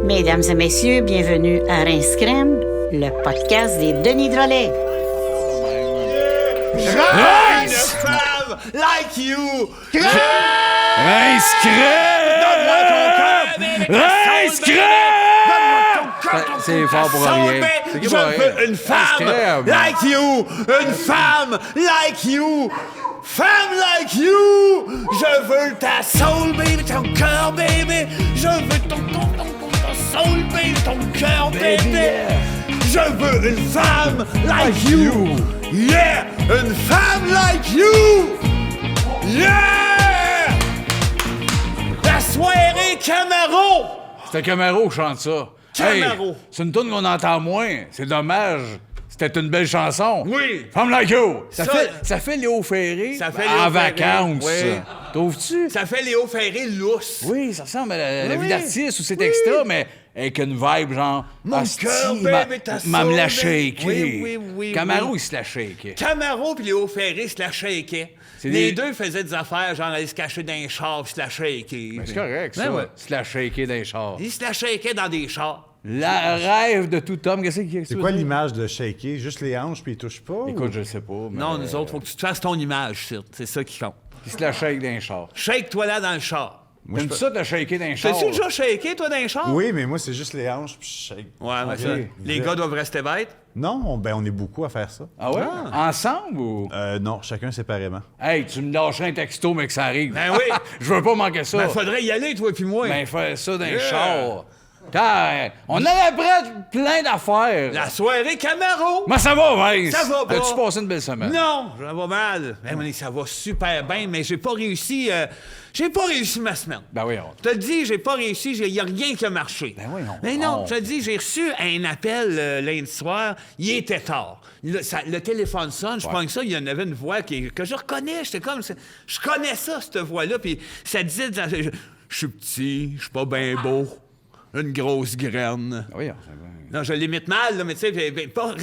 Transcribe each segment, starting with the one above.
Mesdames et messieurs, bienvenue à Rince Crème, le podcast des Denis Drolet. Rince! Une femme like you! Rince Crème! Rince Crème! C'est fort pour rien. Je veux une femme like you! Une femme like you! Femme like you! Je veux ta soul, baby, ton cœur, baby! Je veux ton soul, baby, ton cœur, baby! Je veux une femme like you! Yeah! Une femme like you! Yeah! La soirée Camaro! C'était Camaro qui chante ça. Camaro. Hey, c'est une tune qu'on entend moins. C'est dommage. C'était une belle chanson. Oui. Femme like you. Ça fait Léo Ferré en vacances. Oui. Trouves-tu? Ça fait Léo Ferré lousse. Oui, ça ressemble à la vie d'artiste ou c'est extra, mais avec une vibe genre... Mon cœur, baby, ta m'a me la soul, shaké. Oui. Camaro, il se la shaké. Camaro puis Léo Ferré se la shakeaient. Les deux faisaient des affaires, genre aller se cacher dans les chars puis se la shaker. C'est correct, ça. Ouais. Se la shaké dans les chars. Ils se la shakaient dans des chars. Le rêve de tout homme, qu'est-ce que C'est quoi l'image de shaker? Juste les hanches puis il touche pas? Écoute, je sais pas. Mais... Non, nous autres, faut que tu te fasses ton image, Sir. C'est ça qui compte. Il se la shake dans les chars. Shake-toi là dans le char. T'aimes ça de la shaker dans les chars? T'as-tu déjà shaké, toi, dans les chars? Oui, mais moi, c'est juste les hanches puis je shake. Ouais, mais Ok. ça, les gars doivent rester bêtes. Non, on est beaucoup à faire ça. Ah ouais? Ensemble ou? Non, chacun séparément. Hey, tu me lâcherais un texto, mais que ça arrive. Ben oui. Je veux pas manquer ça. Ben, faudrait y aller, toi puis moi. Ben, faire ça dans les Yeah. chars. Car on en a après plein d'affaires. La soirée Camaro. Mais ça va, Vince? Ça va pas. As-tu passé une belle semaine? Non, ça va mal. Ben, ça va super bien, mais j'ai pas réussi ma semaine. Ben oui, Je te le dis, j'ai pas réussi, il y a rien qui a marché. Ben oui, non. Mais non, je te le dis, j'ai reçu un appel lundi soir, il était tard. Le téléphone sonne, je pense que ça, il y en avait une voix que je reconnais, j'étais comme, je connais ça, cette voix-là, puis ça disait, je suis petit, je suis pas bien beau, une grosse graine. Ben oui, c'est bien. Non, je l'imite mal, là, mais tu sais,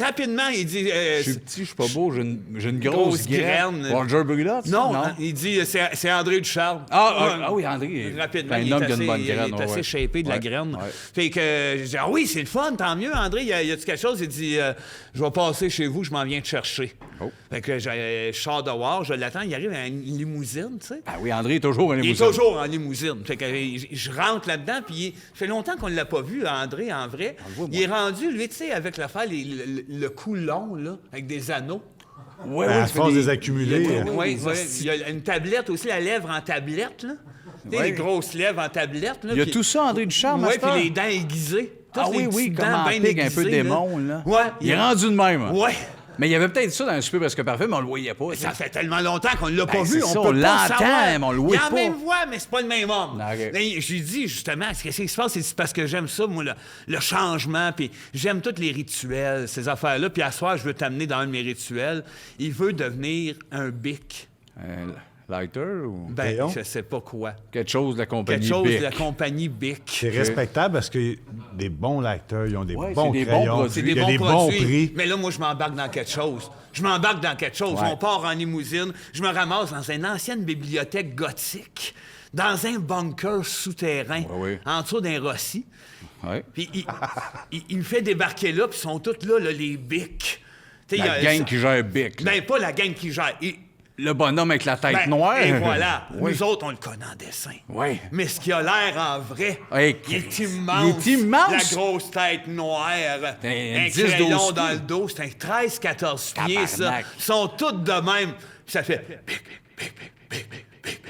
rapidement, il dit... Je suis petit, je suis pas beau, j'ai une grosse graine. Roger Brulotte? Non, il dit, c'est André Ducharme. Ah oui, André. Rapidement, un homme qui a une bonne graine. il est assez shapé de la graine. Ouais. Fait que, je dis, ah oui, c'est le fun, tant mieux, André, y a-tu quelque chose? Il dit, je vais passer chez vous, je m'en viens te chercher. Oh. Fait que je sors dehors, je l'attends, il arrive en limousine, tu sais. Ah oui, André est toujours en limousine. Il est toujours en limousine. Fait que je rentre là-dedans, puis ça fait longtemps qu'on ne l'a pas vu, André, en vrai. Il est rendu, lui, tu sais, avec l'affaire, le cou long, là, avec des anneaux. Oui, À force des accumulés. Oui, il y a une tablette aussi, la lèvre en tablette, là. Tu sais, les grosses lèvres en tablette, là. Il y a tout ça, André Ducharme, Oui, puis les dents aiguisées. Ah Toutes les oui, petites comme dents en bien pig, un aiguisées, peu démon, là. Ouais. Il est rendu de même. Ouais. Mais il y avait peut-être ça dans un super presque parfait, mais on le voyait pas. Ça fait tellement longtemps qu'on ne l'a pas Ben, vu, c'est on ça, peut on pas l'entend, savoir. mais on le Il voit a la pas. même voix, mais c'est pas le même homme. OK. Mais j'ai dit, justement, qu'est-ce qui se passe? C'est parce que j'aime ça, moi, le changement, puis j'aime tous les rituels, ces affaires-là. Puis à soir, je veux t'amener dans un de mes rituels. Il veut devenir un bic. Lighter ou Ben, Crayon? je sais pas quoi. quelque chose de la compagnie Quelque chose Bic. de la compagnie Bic. C'est respectable parce que des bons lecteurs, ils ont des Ouais, bons c'est des bons crayons. produits. C'est Il des y a bons des produits. bons prix. Mais là, moi, je m'embarque dans quelque chose. Ouais. On part en limousine. Je me ramasse dans une ancienne bibliothèque gothique, dans un bunker souterrain, Ouais. en dessous d'un Rossi. Ouais. Puis il me fait débarquer là, puis ils sont tous là, les bics. Tu sais, La il y a- gang qui gère Bic. là. Ben, pas la gang qui gère. Le bonhomme avec la tête Ben, noire. Et voilà. Oui. Nous autres, on le connaît en dessin. Oui. Mais ce qui a l'air en vrai, Hey, il est Christ. immense. Il est immense. La grosse tête noire. Un Un 10, crayon 12 dans pieds. le dos. C'est un 13-14 pieds, ça. Tabarnak. Ils sont tous de même. Puis ça fait...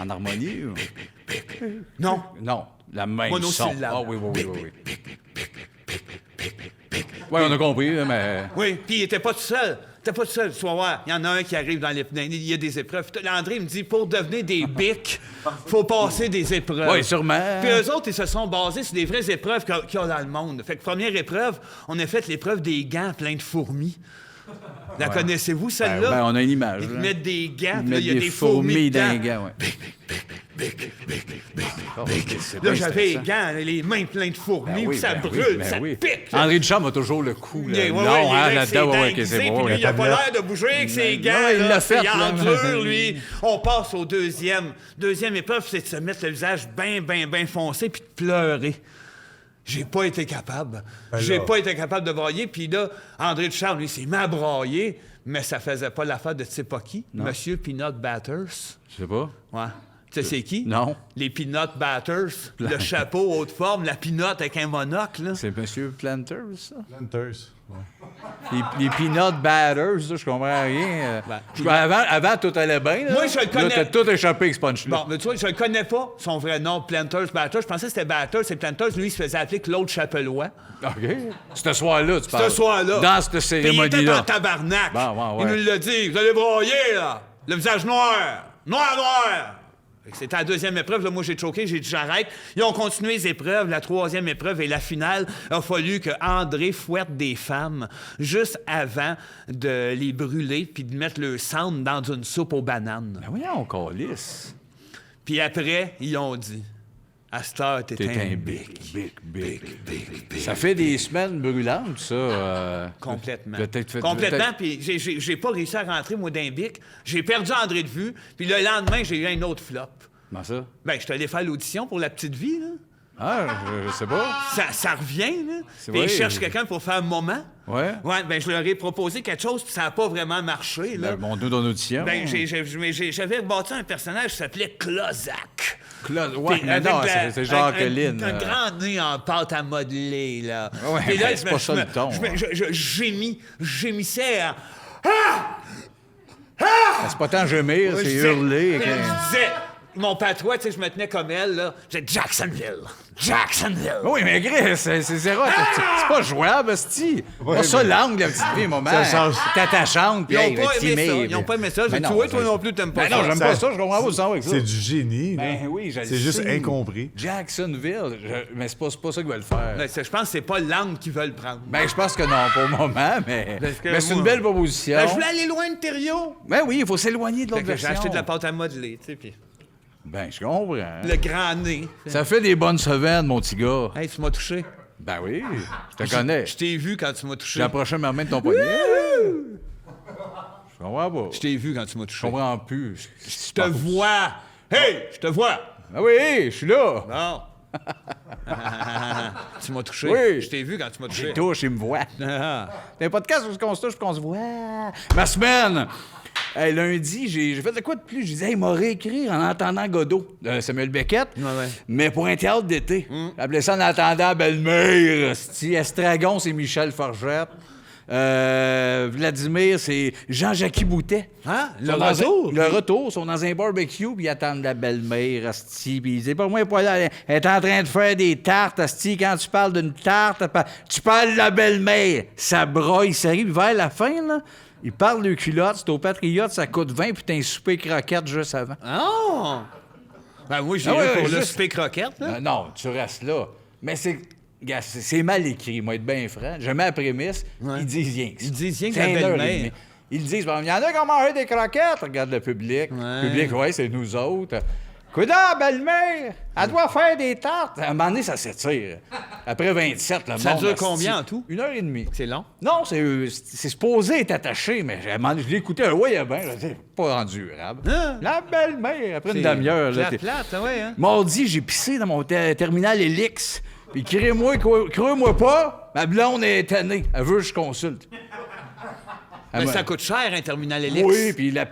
En harmonie ou... Non. Non, la même Monosyllabe. son. Ah oui. Oui, on a compris, là, mais... Oui, puis il était pas tout seul. Tu vas voir. Il y en a un qui arrive dans l'épreuve. Il y a des épreuves. André me dit, pour devenir des bics, faut passer des épreuves. Oui, sûrement. Puis eux autres, ils se sont basés sur des vraies épreuves qu'il y a dans le monde. Fait que première épreuve, on a fait l'épreuve des gants pleins de fourmis. La connaissez-vous, celle-là? Ben, on a une image. Ils là. mettent des gants, Ils puis là, mettent il y a des fourmis dans dedans. les gants, ouais. C'est bien Là, j'avais les stressant. gants, les mains pleines de fourmis, Ben oui, puis ça ben oui, brûle, ben ça oui. pique. là. André Duchamp a toujours le coup, là. Ouais, Non, il est hein, avec ses là-dedans, dents ouais, ok, c'est aiguisées, bon. puis lui, il a pas l'air de bouger avec ses gants. Non, il là, l'a fait, il là. endure, lui. On passe au deuxième. Deuxième épreuve, c'est de se mettre le visage bien foncé puis de pleurer. J'ai pas été capable. J'ai pas été capable de brailler. Puis là, André Duchamp, lui, s'est mis à brailler, mais ça faisait pas l'affaire de tu sais pas qui. Monsieur Peanut Batters. Je sais pas. Ouais. Tu sais c'est qui? Non. Les Peanut Batters. Le chapeau haute forme, la peanut avec un monocle, là. C'est M. Planters, ça? Planters. Ouais. Les peanut batters, là, je comprends rien. Ben, Avant, tout allait bien. Là. Moi, je le connais. Là, t'as tout échappé avec ce punch-là. Bon, mais tu vois, je ne connais pas son vrai nom, Planters, Batters. Je pensais que c'était Batters, c'est Planters. Lui, il se faisait appeler Claude Chapellois. OK. Ce soir-là, tu parles. Ce soir-là. Dans cette Puis il cérémonie-là. était en tabarnak. Bon, ouais. Il nous l'a dit. Vous allez broyer, là. Le visage noir. Noir. Fait que c'était la deuxième épreuve. Là, moi, j'ai choqué. J'ai dit, j'arrête. Ils ont continué les épreuves. La troisième épreuve et la finale, il a fallu que André fouette des femmes juste avant de les brûler puis de mettre le sang dans une soupe aux bananes. Ben voyons, calisse. Puis après, ils ont dit, à cette heure, t'es un big. Ça fait des semaines brûlantes, ça. Complètement. Peut-être. Complètement, puis j'ai pas réussi à rentrer, moi, d'un bic. J'ai perdu André de vue, puis le lendemain, j'ai eu un autre flop. Comment ça? Ben, je suis allé faire l'audition pour La Petite Vie, là. Ah, je sais pas. Ça revient, là. C'est Puis vrai. ils cherchent quelqu'un pour faire un moment. Ouais. Ouais, ben, je leur ai proposé quelque chose, puis ça n'a pas vraiment marché, là. Ben, montre-nous ton audition. Ben, j'avais bâti un personnage qui s'appelait Closac. Claude, ouais, Puis mais avec non, c'est Jacqueline. Un grand nez en pâte à modeler, là. Ouais, Puis là, ben, c'est pas ça le ton, je gémissais à... C'est pas tant gémir, c'est Je hurler. disais, je disais, mon patois, tu sais, je me tenais comme elle, là. J'ai Jacksonville. Oui, mais Gris, c'est zéro. C'est pas jouable, c'ti. Pas ça l'angle, la petite fille, moment. Ça change. T'es attachante, puis Ils hey, n'ont pas aimé timide. ça. Ils n'ont pas aimé ça. J'ai Ben dit, non, oui, toi ça- non plus, t'aimes pas Ben ça. non, j'aime pas ça, je comprends pas ça avec ça. C'est du génie. là. Ben oui, je le C'est juste sais. incompris. Jacksonville, mais c'est pas ça qu'ils veulent faire. Ben, je pense que c'est pas l'angle qu'ils veulent prendre. Ben, je pense que non, pour le moment, mais, Parce que mais c'est moi- une belle proposition. Ben, je voulais aller loin de Thériault. Ben oui, il faut s'éloigner de Fait l'autre que j'ai version. acheté de la pâte à modeler, tu sais, puis Ben, je comprends. le grand nez. Ça fait des bonnes semaines, mon petit gars. Hey, tu m'as touché. Ben oui, je te connais. Je t'ai vu quand tu m'as touché. J'ai approché ma main de ton poignet. Je comprends pas. Je t'ai vu quand tu m'as Je touché. comprends plus. Je te vois. Hey, je te vois. Ah oui, je suis là. Non. Tu m'as touché. Oui. Je t'ai vu quand tu m'as touché. Il touche, il me voit. Ah. C'est un podcast où on se touche et qu'on se voit. Ma semaine! Hey, lundi, j'ai fait de quoi de plus? J'ai dit, hey, il m'a réécrit en entendant Godot, Samuel Beckett, Ouais. mais pour un théâtre d'été. Appelez ça en attendant Belle-Mère. Estragon, c'est Michel Forgette. Vladimir, c'est Jean-Jacques Boutet. Hein? Ils Le sont dans retour? Le retour. Ils sont dans un barbecue, puis ils attendent la belle-mère, asti. Puis ils disent, pas moi, pas là. Elle est en train de faire des tartes, asti. Quand tu parles d'une tarte, tu parles de la belle-mère. Ça broye, ça arrive vers la fin, là. Ils parlent de culottes, c'est au Patriote, ça coûte 20, puis t'as un souper croquette juste avant. Oh! Ben moi, j'ai Ah ouais, pour le juste- souper croquette, là. Non, tu restes là. Mais gars, c'est mal écrit, moi, être bien franc. Je mets la prémisse, ils disent rien que ça. Ils disent rien que C'est la 1 heure et belle-mère. demie. Ils disent, bon, il y en a qui ont mangé des croquettes. Regarde le public. Ouais. Le public, ouais, c'est nous autres. Coudard, belle-mère, elle doit faire des tartes. À un moment donné, ça s'étire. Après 27, le Ça monde... dure asti, combien en tout? 1h30. C'est long. Non, c'est supposé être attaché, mais à un moment donné, je l'ai écouté, ouais, ben, c'est pas endurable. Hein? La belle-mère, après une C'est demi-heure, là, plate, ouais, hein? Mardi, j'ai pissé dans mon terminal Helix. Puis crée-moi pas, ma blonde est tannée. Elle veut que je consulte. Mais ça coûte cher, un terminal Helix. Oui, puis la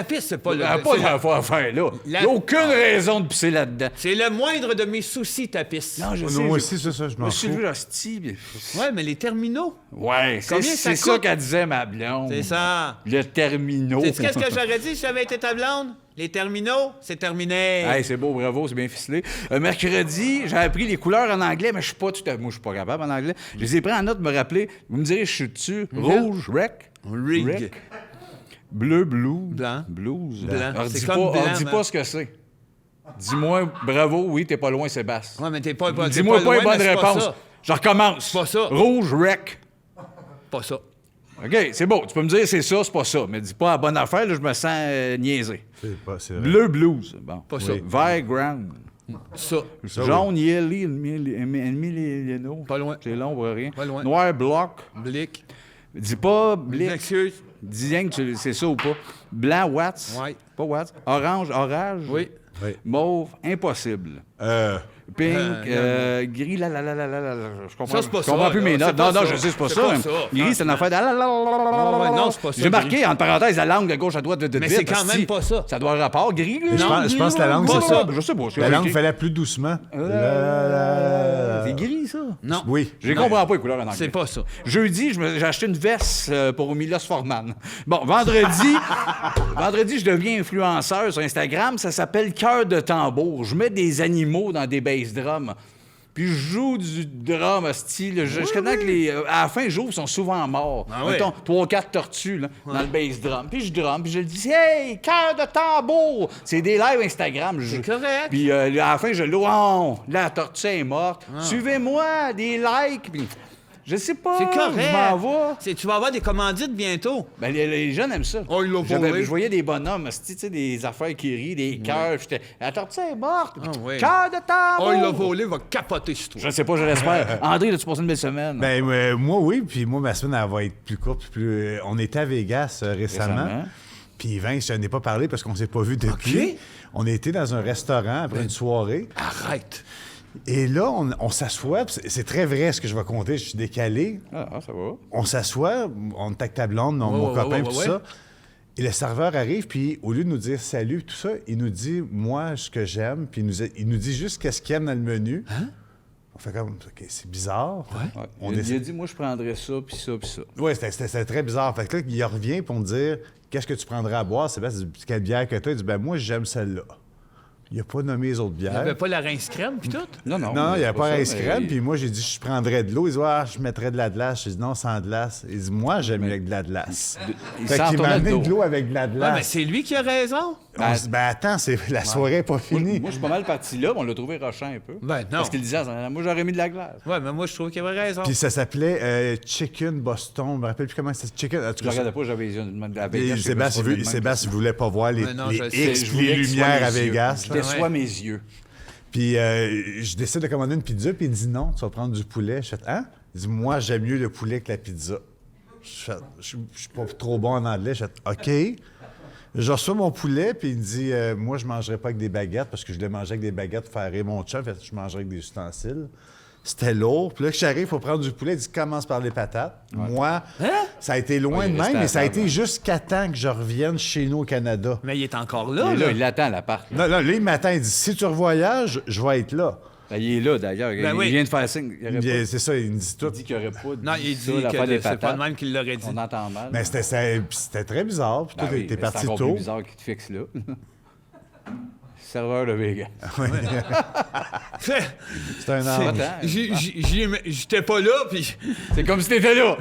piste, c'est pas le... Elle a pas c'est- d'affaire à faire là. Il La- n'y a aucune raison de pisser là-dedans. C'est le moindre de mes soucis, ta piste. Non, je Non, sais. moi aussi, c'est ça, je m'en Je suis fous. vu hostie. Ouais, mais les terminaux, Ouais, Combien ça c'est ça coûte? qu'elle disait, ma blonde. c'est ça. Le terminaux. Sais-tu qu'est-ce que j'aurais dit si j'avais été ta blonde? Les terminaux, c'est terminé. Hey, c'est beau, bravo, c'est bien ficelé. Mercredi, j'ai appris les couleurs en anglais, mais je suis pas tout à... Moi, je suis pas capable en anglais. Je les ai pris en note, me rappeler. Vous me direz, je suis dessus. Rouge, rec. Rig. Rec. Bleu, blue. Blanc. Blues. Blanc. Alors, C'est dis comme pas, blanc, dis hein. pas ce que c'est. Dis-moi, bravo, oui, t'es pas loin, Sébastien. Ouais, mais t'es pas t'es Dis-moi pas loin, une bonne mais c'est pas réponse. ça. Je recommence. C'est pas ça. Rouge, rec. Pas ça. OK, c'est beau. Tu peux me dire c'est ça, c'est pas ça. Mais dis pas la bonne affaire, là, je me sens niaisé. C'est vrai. Bleu blues. Bon. Pas ça. Vert ground. Ça. Jaune yelly, Emiliano. Pas loin. C'est long pour rien. Pas loin. Noir bloc. Blick. Dis pas blick. Excuse. Dis rien que c'est ça ou pas. Blanc, Watts. Ouais. Pas Watts. Orange, orage. Oui. Oui. Mauve, impossible. Pink, gris, je comprends, Ça, c'est pas je comprends ça, plus là. mes notes. C'est pas Non, ça. je sais, c'est pas C'est ça. pas Hein. ça, Gris, c'est une affaire de... non, c'est pas ça, J'ai marqué, gris. entre parenthèses, la langue de gauche à droite de Mais vite, c'est quand parce que même pas ça. Ça doit avoir rapport, gris, là. Je pense que la langue, Pas c'est ça. ça. Je sais pas. La langue fallait plus doucement. C'est gris, ça? Non. Oui. Je ne comprends pas les couleurs en anglais. C'est pas ça. Jeudi, j'ai acheté une veste pour Milos Forman. Bon, vendredi, je deviens influenceur sur Instagram. Ça s'appelle Cœur de tambour. Je mets des animaux dans des bass drums. Puis je joue du drum, style. Je connais que à la fin, j'ouvre, ils sont souvent morts. Ah oui. Mettons, 3 ou 4 tortues là, dans le bass drum. Puis je drum, puis je le dis, hey, Cœur de tambour! C'est des lives Instagram. C'est correct. Puis à la fin, je louange. La tortue est morte. Suivez-moi, des likes. Puis je sais pas. C'est correct. Je m'en vais. Tu vas avoir des commandites bientôt. Ben, les jeunes aiment ça. Oh, ils l'ont volé. Je voyais des bonhommes, tu sais, des affaires qui rient, des cœurs. J'étais, la tortue est morte. Ah, oui. Cœur de tambour. Oh, il l'a volé, il va capoter sur toi. Je sais pas, je l'espère. André, as-tu passé une belle semaine? Ben, moi, oui. Puis moi, ma semaine, elle va être plus courte. Plus... On était à Vegas récemment. Puis Vince, je n'en ai pas parlé parce qu'on s'est pas vu depuis. OK. On était dans un restaurant après une soirée. Arrête. Et là, on s'assoit. Puis c'est très vrai ce que je vais compter. Je suis décalé. Ah, ça va. On s'assoit. On est avec ta blonde, mon ouais, copain, ouais, tout ouais. ça. Et le serveur arrive, puis au lieu de nous dire salut, tout ça, il nous dit, moi, ce que j'aime, puis il nous dit juste qu'est-ce qu'il aime dans le menu. Hein? On fait comme, OK, c'est bizarre. Ouais. On Il a essaie- dit, moi, je prendrais ça, puis ça, puis ça. Oui, c'était très bizarre. Fait que là, il revient pour me dire, qu'est-ce que tu prendrais à boire? Sébastien, quelle bière que tu as? Il dit, ben moi, j'aime celle-là. Il n'a pas nommé les autres Il n'y bières. avait pas la rince crème pis tout? Non, Non, mais il n'y a c'est pas ça, ice mais- crème. Puis moi, j'ai dit, je prendrais de l'eau. Il dit, je mettrais de la glace. J'ai dit, non, sans glace. Il dit, moi, j'aime mieux avec de la glace. Il Fait s'en qu'il m'a retournait amené de de dos. l'eau avec de la Ah, mais glace. c'est lui qui a raison. On se dit, ben attends, la soirée n'est pas finie. Moi, je suis pas mal parti là, mais on l'a trouvé rochant un peu. Ben, non. Parce qu'il disait, moi, j'aurais mis de la glace. Ouais, mais moi, je trouve qu'il avait raison. Puis ça s'appelait Chicken Boston. Je me rappelle plus comment c'était. Chicken. En tout Je cas, regardais pas, j'avais les yeux de la et Vegas. Sébastien, il voulait pas voir les, Mais non, les je sais. X, Je les voulais qu'il soit lumières à mes yeux. Vegas. Je là. déçois mes yeux. Puis je décide de commander une pizza, puis il dit non, tu vas prendre du poulet. Je fais, hein? Il dit, moi, j'aime mieux le poulet que la pizza. Je suis pas trop bon en anglais. Je fais, OK. Je reçois mon poulet, puis il me dit, moi, je mangerai pas avec des baguettes, parce que je voulais manger avec des baguettes pour faire rire mon chum. Fait que je mangerais avec des ustensiles. C'était lourd. Puis là, que j'arrive, il faut prendre du poulet. Il dit, commence par les patates. Moi, ça a été loin Ouais, de il même, restait mais à ça a table. été jusqu'à temps que je revienne chez nous au Canada. Mais il est encore Il là, est là. là, il l'attend, l'appart. Là, il m'attend, il dit, si tu revoyages, je vais être là. Ben, il est là, d'ailleurs. Ben il oui. vient de faire signe. Il aurait pas C'est ça, il me dit tout. dit qu'il n'y aurait pas dit Non, il ça, dit l'affaire des que c'est pas patates. le même qu'il l'aurait dit. On entend mal. Mais c'était très bizarre. Puis Ben toi, oui, t'es mais parti c'est encore tôt. plus bizarre qu'il te fixe là. Serveur de Vegas. C'est un an. Attends. J'étais pas là, puis... C'est comme si t'étais là.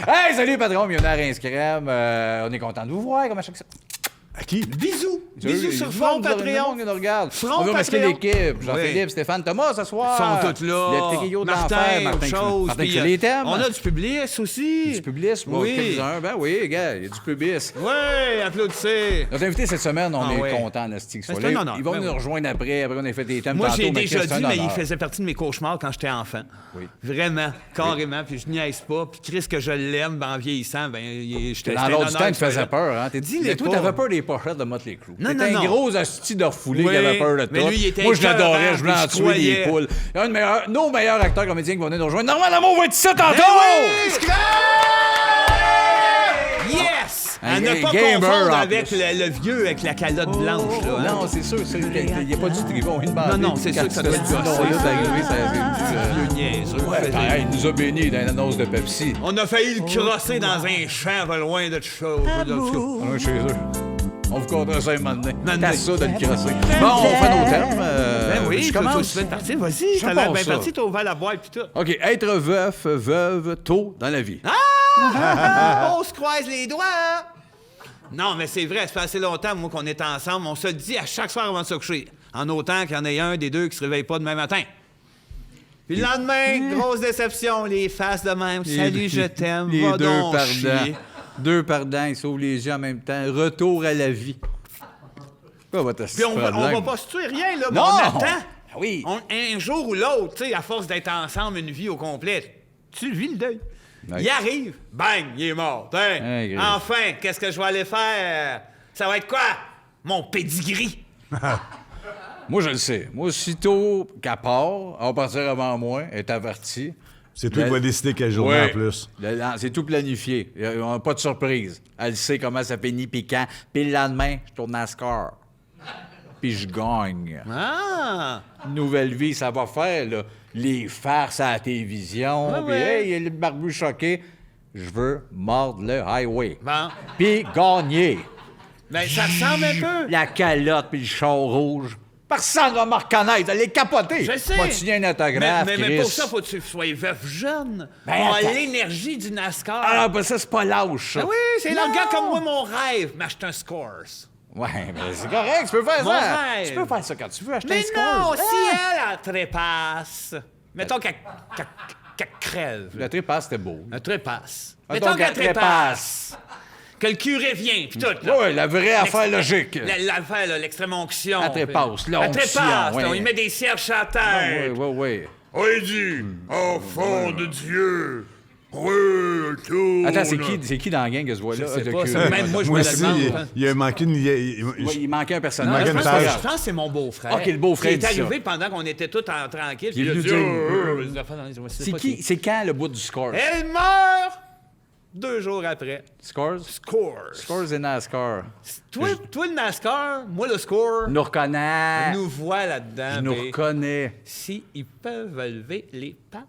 Hey, salut patron, bienvenue à Rince Crème. On est content de vous voir comme à chaque semaine. À qui? Bisous! Bisous sur Front Patreon! On nous regarde. Front On veut masquer Patreon. l'équipe. Jean-Philippe, Oui. Stéphane, Thomas, ce soir. Ils sont tous là. Le Tequillo de l'enfer. Martin, chose. Martin, Puis, tu les thèmes. on a du public aussi. Du public, moi, Oui. quelques-uns. Ben oui, gars, il y a du public. Oui, applaudissez. Notre invité cette semaine, on Ah est ouais. content, Nasty, qu'il soit Ben, c'est là. un honneur. Ils vont Ben nous oui. rejoindre après. Après, on a fait des thèmes Moi, tantôt, j'ai mais déjà c'est un dit, mais il honneur. faisait partie de mes cauchemars quand j'étais enfant. Oui. Vraiment, carrément. Puis je niaise pas. Puis Chris, que je l'aime, ben, en vieillissant, ben, j'étais Dans l'autre du temps, tu faisais peur, hein? Dis-les Mais toi, pas. t'avais peur des pochettes de Motley Crue. Non, T'étais non, un non. gros asti de refoulé Oui, qui avait peur de mais tout. lui, il était Moi, je l'adorais, écœurant, je voulais en puis je tuer des croyais. poules. Nos meilleurs acteurs comédiens qui vont venir nous rejoindre. Normand Lamour va être ici tantôt! Yes! Un À ne pas gamer, confondre en avec plus. le vieux avec la calotte blanche. Là, hein. Non, c'est sûr, il n'y a pas du tribon. Une bande. Non, c'est sûr que ça doit être là d'arriver, ça Vieux niaiseux. il nous a bénis dans l'annonce de Pepsi. On a failli le crosser dans un champ pas loin de chose. On est chez eux. On vous comptera ça un moment donné. Donné. T'as ça de le crosser. Bon, on fait nos termes. Ben oui, je tu commence. fais une partie. Vas-y, Je t'as l'air pense bien ça. parti, t'as ouvert la boîte pis tout. OK, être veuf, veuve, tôt dans la vie. On se croise les doigts! Non, mais c'est vrai, ça fait assez longtemps, moi, qu'on est ensemble. On se le dit à chaque soir avant de se coucher. En autant qu'il y en ait un des deux qui se réveille pas demain matin. Puis le lendemain, grosse déception, les faces de même. Salut, je t'aime, Les va deux donc perdants. chier. 2 perdants, ils sauvent les yeux en même temps. Retour à la vie. Pas votre Puis on va pas se tuer rien, là, mais Non! on attend. Ah oui. Un jour ou l'autre, tu sais, à force d'être ensemble une vie au complet, tu le vis le deuil. Ouais. Il arrive, bang, il est mort. Tiens, Ouais, enfin, qu'est-ce que je vais aller faire? Ça va être quoi? Mon pédigree. Moi, je le sais. Moi, aussitôt qu'elle part, elle va partir avant moi, elle est avertie. C'est toi qui vas décider quelle journée Ouais. en plus. C'est tout planifié. On n'a pas de surprise. Elle sait comment ça finit, puis quand. Puis le lendemain, je tourne à score. Puis je gagne. Ah! Nouvelle vie, ça va faire, là. Les farces à la télévision. Ouais, Puis, ouais. hey, le barbu choqué. Je veux mordre le highway. Bon. Puis gagner. Ben, ça ressemble un peu. La calotte, puis le char rouge. Personne va me reconnaître. Elle est capotée. Je sais. Moi, tu signes un autographe, mais pour Chris. ça, faut que tu sois veuf jeune. Ben, On a attends. l'énergie du NASCAR. Ah, ben ça, c'est pas lâche, ça. Ben oui, c'est Non. le gars comme moi, mon rêve, m'acheter un Scores. Ouais, mais c'est correct, tu peux faire Mon ça. rêve. Tu peux faire ça quand tu veux, acheter Mais un Scores. non, Ah! si elle trépasse, mettons qu'elle crève. Le trépasse, c'était beau. Un trépasse. Mettons Mettons qu'elle qu'elle trépasse. Que le curé vient, pis tout, là. Oui, la vraie affaire logique. L'affaire, là, l'extrême onction. La trépasse, La l'onction, trépasse, ouais. là, il met des cierges à la Oui, tête. oui, oui. Oh, il dit, enfant de Dieu, retourne. Attends, c'est qui dans la gang que ce voit-là? Je sais de pas, curé? ça, même moi, je Moi me le aussi, demande. il a manqué une... Ouais, il manquait un Non, personnage. manquait je une pense, page. je pense que c'est mon beau-frère. Ok, le beau-frère Qui est dit ça. arrivé pendant qu'on était tous tranquilles. Il est puis venu dit, dire- des affaires dans les- C'est pas qui? C'est quand le bout du Scores? Elle meurt 2 jours après. Scores? Scores. Scores et NASCAR. Toi, le NASCAR, moi le score, Nous reconnaît. nous voit là-dedans. Je nous puis reconnais. si ils peuvent lever les pattes.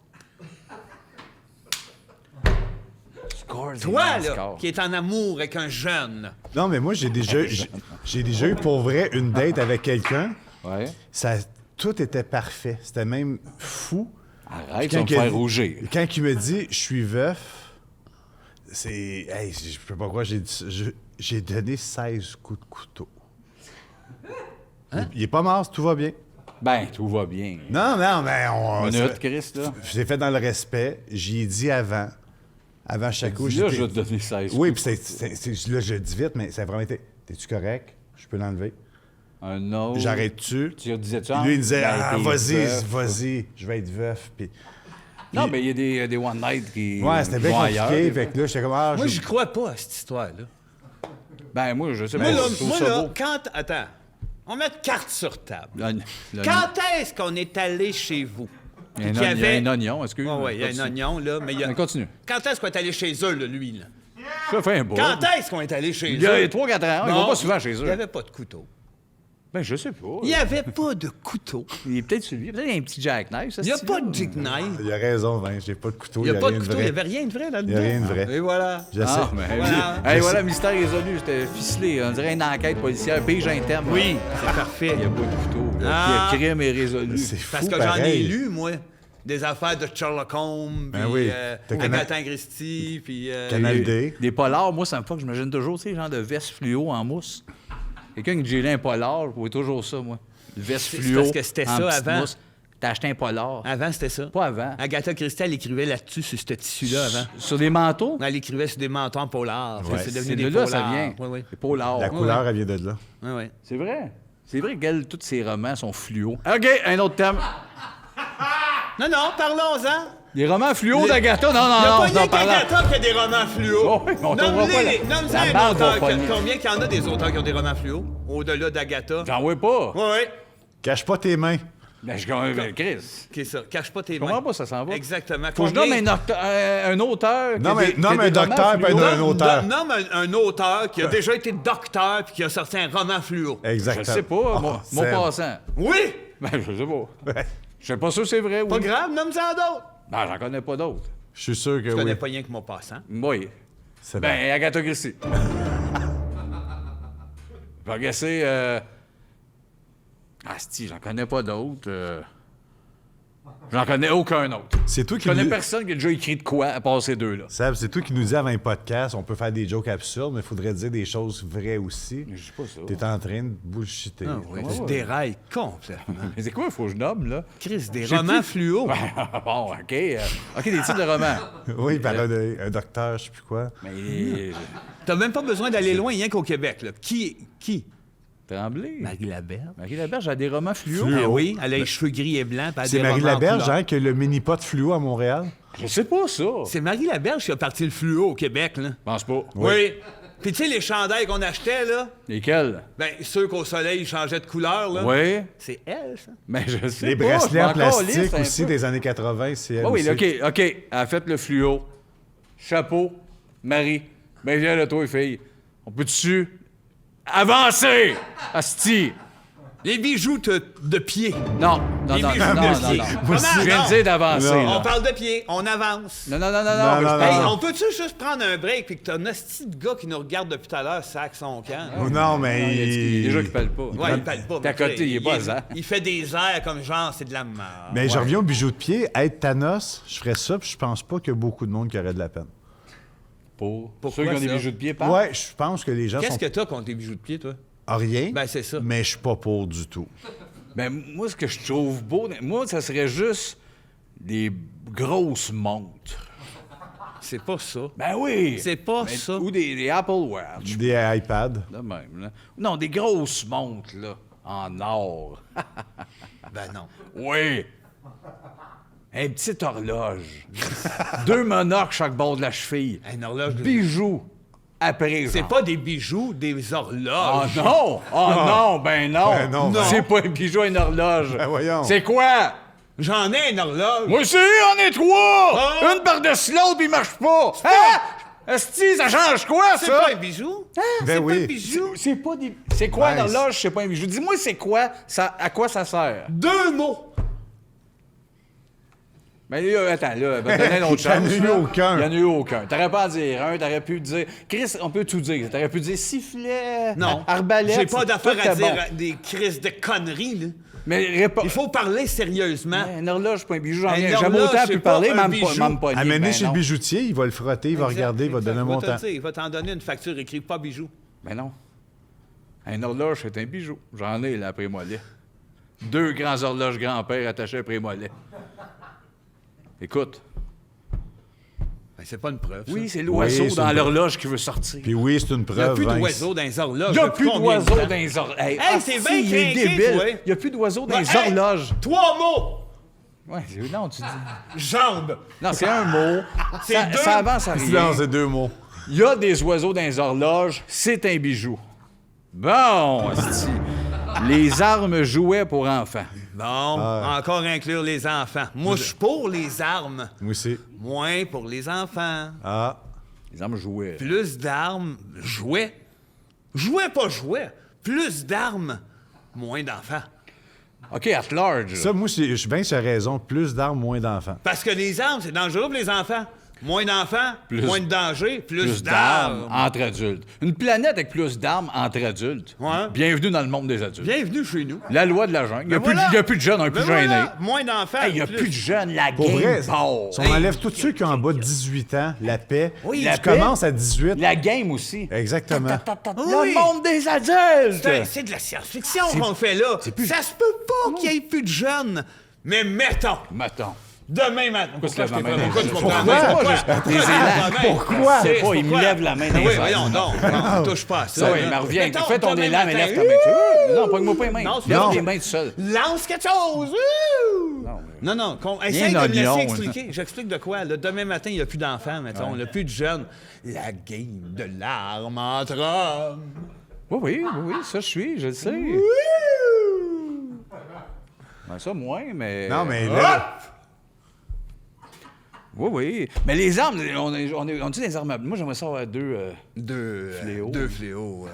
Scores et Toi, NASCAR. là, qui est en amour avec un jeune. Non, mais moi, j'ai déjà eu pour vrai une date avec quelqu'un. Ouais. Ça, tout était parfait. C'était même fou. Arrête, Puis tu vas me il a faire dit- rougir. Quand il me dit « Je suis veuf », c'est... Hey, je sais pas quoi, j'ai dit ça. J'ai donné 16 coups de couteau. Il est pas mort, tout va bien. Ben, tout va bien. Non, mais on... Minute, Chris, là. C'est fait dans le respect. J'y ai dit avant chaque coup. Là, je vais te donner 16. Oui, puis là, je le dis vite, mais ça a vraiment été... T'es-tu correct? Je peux l'enlever? Un autre. J'arrête-tu? Tu disais-tu? Lui, il disait, Ben, t'es veuf. vas-y, je vais être veuf. Puis, Non, mais il y a des one night qui. ouais, c'était bien vont compliqué. ailleurs. Fait que là, j'étais comme, ah, Moi, je... j'y crois pas à cette histoire-là. Ben, moi, je sais Moi, pas. là, je trouve moi, ça là, beau. quand... Attends. On met de cartes sur table. Le- Quand est-ce qu'on est allé chez vous? Il y a Puis qu'il il y a un oignon, excuse. Oui, il y a un oignon, là, mais il y a... Mais continue. Quand est-ce qu'on est allé chez eux, là, lui, là? Ça fait un beau. Quand est-ce qu'on est allé chez eux? Il y a 3-4 ans. Ils Non, vont pas souvent chez Il n'y eux. avait pas de couteau. Ben, je sais pas. Il n'y avait pas de couteau. Il est peut-être sur lui. Peut-être un petit jackknife, ça. Il n'y a ce pas style-là. de jackknife. Il a raison, Vince, j'ai pas de couteau, Il n'y a pas de rien de couteau. Il vrai. n'y avait rien de vrai là-dedans. Il y a rien de vrai. Et voilà. Je sais. Ah, mais Voilà. hey, voilà, mystère résolu. C'était ficelé. On dirait une enquête policière. Pige interne. Oui, c'est parfait. Il n'y a pas de couteau. Là. Ah. Puis le crime est résolu. C'est fou, Parce que j'en ai pareil. lu, moi, des affaires de Sherlock Holmes, puis Ben oui. T'as Agatha Christie, puis... Canal D. Des polars, moi, ça me fait que j'imagine toujours, tu sais, genre de veste fluo en mousse. Quelqu'un qui gélait un polar, je vois toujours ça, moi. Une veste C'est fluo. parce que c'était en ça petite avant. mousse. T'as acheté un polar. Avant, c'était ça. Pas avant. Agatha Christie, elle écrivait là-dessus, sur ce tissu-là, avant. Sur des manteaux? Elle écrivait sur des manteaux en polar. Ouais. C'est C'est devenu de des là, polars. ça vient. Oui, oui. Des polars. La couleur, elle vient de là. Oui, oui. C'est vrai. C'est vrai que tous ces romans sont fluo. OK, un autre thème. Non, parlons-en. Les romans fluo d'Agatha? Non, Il n'y a non, pas non, rien non, parlant. qu'Agatha qui a des romans fluo. Oh, oui, on tombera pas là. Nomme-en La un bande auteur. va pogner. Combien qu'il y en a des auteurs qui ont des romans fluo, au-delà d'Agatha? J'en vois pas. Oui, oui. Cache pas tes mains. Ben, je comprends, ben, Chris. OK, ça. Cache pas tes Je mains. comprends pas, ça s'en va. Exactement. Faut que je nomme un auteur. Non, mais nomme un docteur, pas un auteur. Nomme un auteur qui a déjà été docteur puis qui a sorti un roman fluo. Exactement. Je sais pas, Oh, mon Seb. Ah, passant. Oui! Ben, je sais pas. Ouais. Je sais pas sûr que c'est vrai, oui. Pas grave, nomme-en d'autres. Ben, j'en connais pas d'autres. Je suis sûr que Je oui. connais pas rien que mon passant. Oui. C'est bon. Ben, Agatha Christie. Je vais regarder, Ah, si, j'en connais pas d'autres. J'en connais aucun autre. C'est toi Je qui connais nous... personne qui a déjà écrit de quoi à part ces deux-là. Seb, c'est toi qui nous dis avant un podcast, on peut faire des jokes absurdes, mais il faudrait dire des choses vraies aussi. Je sais pas ça. T'es en train de bullshiter. Tu dérailles complètement. Mais c'est quoi, il faut que je nomme, là? Chris, des romans fluo. Bon, OK. OK, des titres de romans. Oui, par un docteur, je sais plus quoi. Mais... T'as même pas besoin d'aller loin, rien qu'au Québec. Là. Qui? Tremblay. Marie Laberge. Marie Laberge a des romans fluo. Ah oui, elle a les cheveux gris et blancs. puis elle a C'est des Marie romans en Laberge, couleur. hein, qui a le mini-pot fluo à Montréal. Je sais pas ça. C'est Marie Laberge qui a parti le fluo au Québec, là. Je pense pas. Oui. Puis tu sais, les chandails qu'on achetait, là, Lesquels? ben ceux qu'au soleil, ils changeaient de couleur, là. Oui. C'est elle, ça. Mais je sais Les pas. bracelets je en m'en calisse plastique un aussi peu. des années 80, c'est elle Oh oui, aussi. OK. Elle a fait le fluo. Chapeau. Marie. Ben viens là, toi, fille. On peut-tu avancer? Asti. Les bijoux de pied. Non, non, Les non, bijoux non, de non, pied. non. Comment Je viens non? de dire d'avancer, Non. là. On parle de pied, on avance. Non, non, non, non, Non, non. mais non, je Hey, parle- on peut-tu juste prendre un break puis que t'as un hostie de gars qui nous regarde depuis tout à l'heure, sac son camp? Oh, non, mais... Il y a des gens qui pèlent pas. Ouais, il parle pas. T'es à mais tu sais, côté, il est pas hasard. il fait des airs comme genre, c'est de la merde. Mais je reviens au bijou de pied. Être Thanos, je ferais ça, puis je pense pas qu'il y a beaucoup de monde qui aurait de la peine. Pour Pourquoi ceux qui ont des ça? bijoux de pied, pas. Ouais, je pense que les gens Qu'est-ce sont... que t'as contre les bijoux de pied, toi? Ah, rien, Ben, c'est ça. mais je suis pas pour du tout. Ben, moi, ce que je trouve beau, moi, ça serait juste des grosses montres. C'est pas ça. Ben oui! C'est pas Mais- ça. Ou des Apple Watch. Des iPads. De même, là. Non, des grosses montres, là, en or. Ben non. Oui! Un petit horloge. 2 monarques chaque bord de la cheville. Un horloge de... Bijoux. Après, C'est genre. pas des bijoux, des horloges. Oh non! Oh non! Ben non! Ben non, ben C'est pas un bijou, une horloge. Ben voyons. C'est quoi? J'en ai une horloge. Moi aussi, on est 3! Ah! Une par-dessus l'autre, puis il marche pas! Hein? Esti, ça change quoi, C'est ça? pas un bijou? Ben c'est oui. pas un bijou. C'est pas des... C'est quoi une Nice. horloge, c'est pas un bijou? Dis-moi, c'est quoi? Ça... À quoi ça sert? 2 mots. Mais là, attends, là, va te donner une autre Il y en a chance. eu là. aucun. Il y en a eu aucun. T'aurais pas à dire un, t'aurais pu dire... Chris, on peut tout dire. T'aurais pu dire sifflet, Non. arbalète. J'ai pas c'est- d'affaire tout à est dire bon. des crises de conneries, là. Mais réponds... Il faut parler sérieusement. Une horloge, pas un bijou, j'en Une viens. J'aime horloge, autant c'est plus pas parler, un même bijou. pas Amenez ben chez non. le bijoutier, il va le frotter, il va regarder, il va donner un Il va te montant. dire, il va t'en donner une facture écrite pas bijou. Ben non. Un horloge, c'est un bijou. J'en ai, là, après mollet. 2 grands horloges grand-père attachés après mollet. Écoute. Ben, c'est pas une preuve. Oui, ça. c'est l'oiseau Oui, c'est dans une l'horloge qui veut sortir. Puis oui, c'est une Il n'y a preuve. plus Vince. d'oiseaux dans les horloges. Il n'y a depuis plus combien de d'oiseaux temps? dans les horloges. Hey, c'est hostie, bien il est craqué, débile. toi. Il n'y a plus d'oiseaux dans les Hey, horloges. 3 mots. Ouais, non, tu dis... Jambes. Non, c'est un mot. C'est Ça, deux. ça avance à rien. Silence, c'est 2 mots. Il y a des oiseaux dans les horloges, c'est un bijou. Bon, hostie. Les armes jouets pour enfants. Bon, encore inclure les enfants. Moi, je suis pour les armes. Moi aussi. Moins pour les enfants. Ah. Les armes jouets. Plus d'armes, jouets. Jouets, pas jouets. Plus d'armes, moins d'enfants. OK, at large. Ça, moi, je suis bien sur la raison. Plus d'armes, moins d'enfants. Parce que les armes, c'est dangereux pour les enfants. Moins d'enfants, Plus- moins de danger, Plus d'armes entre adultes. Une planète avec plus d'armes entre adultes. Ouais. Bienvenue dans le monde des adultes. Bienvenue chez nous. La loi de la jungle. Il n'y a, Ben plus de- voilà. il y a plus de jeunes, on est Ben plus gênés. voilà, moins d'enfants. Hey, il n'y a plus de jeunes, la Pour game vrai, part. si on enlève tous ceux qui ont en bas de 18 ans, la paix, Oui, tu la paix. commences à 18. La game aussi. Exactement. Le monde des adultes. C'est de la science-fiction qu'on fait là. Ça se peut pas qu'il y ait plus de jeunes. Mais mettons, Mettons. demain matin. Pourquoi tu lèves la main? Pourquoi tu me Pourquoi? prends la main? Pourquoi? Juste des élans. Pourquoi? C'est pas, il me lève la main dans les Oui, airs. voyons, non, touche pas à ça. Ça, oui, là. mais reviens. Mettons, Fais ton demain élan, mais matin, lève ta main. Non, pogne-moi pas les mains. Non, c'est Lève pas- les mains tout seul. Lance quelque chose! Ouh! Non, essaye de me oignon, laisser expliquer. J'explique de quoi. Là, demain matin, il n'y a plus d'enfants, mettons. Il n'y a plus de jeunes. La game de l'arme entre hommes. Oui, ça je suis, je le sais. Ben, ça, moins, mais... Non, mais là, Oui. Mais les armes, on dit des armes à... Moi, j'aimerais ça avoir deux... Deux fléaux.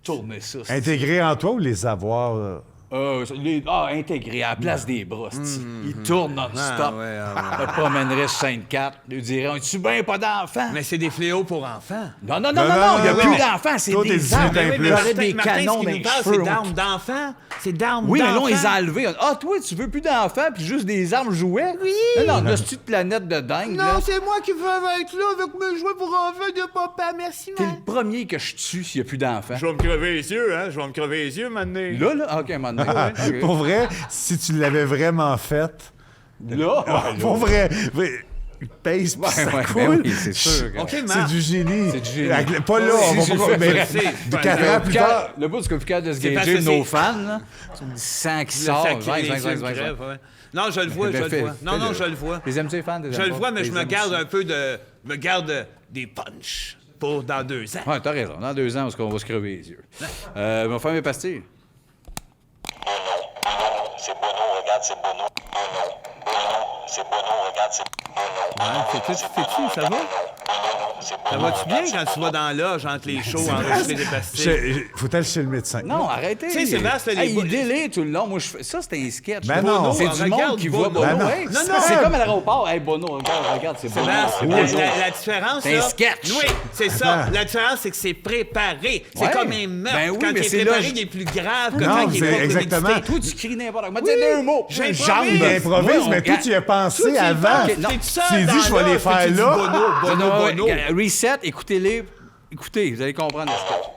Tourner ça. intégrer en toi ou les avoir Intégré à la place des bras, c'ti. Il tourne non-stop. Je te promènerais sur Sainte-Cat. Il lui dirait, es-tu bien pas d'enfants? Mais c'est des fléaux pour enfants. Non, il n'y a plus d'enfants, c'est Toi, t'es des armes. 18 ans et plus. J'aurais des Martin, canons ce qui dans nous les parle, cheveux. c'est d'armes d'enfants. C'est d'armes Oui, mais d'enfants. là, on les a enlevés. Ah, toi, tu veux plus d'enfants puis juste des armes jouets? Oui! Non, là, c'est une planète de dingue, là. Non, c'est moi qui veux être là avec mes jouets pour enfants de papa. Merci, T'es man. le premier que je tue s'il n'y a plus d'enfants. Je vais me crever les yeux, hein. Je vais me crever les yeux, maintenant. Là? OK, maintenant. OK. Pour vrai, si tu l'avais vraiment fait, Là? pour vrai, pèse pis ça ouais, coule. ben oui, c'est sûr. OK, C'est Marc. du génie. C'est du génie. Pas là, on va Si pas... tu le Mais fais, c'est 4 ans plus tard... Le bout, c'est qu'on est plus capable de se C'est parce gager que nos c'est- fans, là. C'est du sang qui sort. Le sac, les yeux me 20. crèvent, ouais. Non, je le vois, je le vois. Non, je le vois. Les aimes-tu les fans? Je le vois, mais je me garde un peu de... me garde des punchs pour dans 2 ans. Ouais, t'as raison. Dans 2 ans, on va se crever les yeux. On va faire mes pastilles. C'est Bono, regarde, c'est Bono. C'est Bono, regarde, c'est Bono. Fais-tu, ça va? Ça va-tu bien quand tu vas dans l'âge entre les shows enregistrer des pastilles? Faut aller chez le médecin. Non, arrêtez. Tu sais, Sébastien, les Hey, bouts- il délaie tout le long. Moi, ça, c'est un sketch. Ben Bono, non. c'est On du monde regarde qui Bono. voit Bono. Ben non. Hey, Non, non. c'est comme à l'aéroport. Hey, Bono, regarde, c'est Bono. Sébastien, Bono. la différence, C'est un là... sketch. Oui, c'est ça. La différence, c'est que c'est préparé. C'est Ouais. comme un meurtre. Ben oui, quand mais il est c'est préparé, là, il est plus grave que Non, quand il c'est est pas exactement. prémédité. Toi, tu cries n'importe quoi. Moi, dis 2 mots. J'improvise. Jambe. Il improvise, Ouais, mais toi, tu y as pensé avant. C'est non. ça, Tu t'es dit, je vais les faire là. Bono. Reset, écoutez-les. Écoutez, vous allez comprendre le sketch.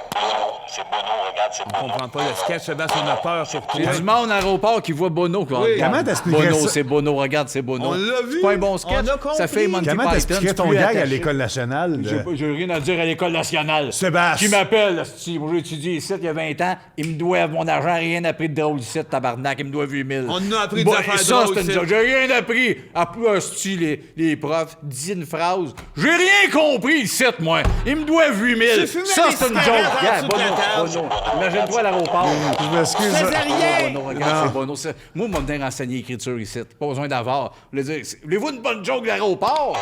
C'est Bono, regarde, c'est On comprend pas le sketch, Sébastien, on a peur sur toi. Il y a du monde à l'aéroport qui voit Bono. Qui Oui. regarde. Comment t'expliquerais Bono, ça? c'est Bono, regarde, c'est Bono. On l'a vu. C'est pas un bon sketch. On a compris. Ça fait Monty Comment Python. t'expliquais c'est ton plus gag à attaché. l'école nationale? J'ai rien à dire à l'école nationale. Sébastien. Qui m'appelle, asti. Moi, j'ai étudié ici il y a 20 ans. Ils me doivent mon argent, rien appris de drôle ici, tabarnak. Ils me doivent 8000. On nous a appris des affaires ça, drôles c'est une ici. joke. J'ai rien appris. Après, asti, les profs, dis une phrase. J'ai rien compris ici, moi. Ils me doivent 8000. C'est fumé Ça, des c'est une cigarettes joke. en Yeah, dessous de la table. Bono. Imagine-toi à l'aéroport. Je m'excuse. Je faisais rien. Bono, regarde, c'est Bono. Moi, on m'a venir enseigner l'écriture ici. Pas besoin d'avoir. Voulez-vous une bonne joke de l'aéroport?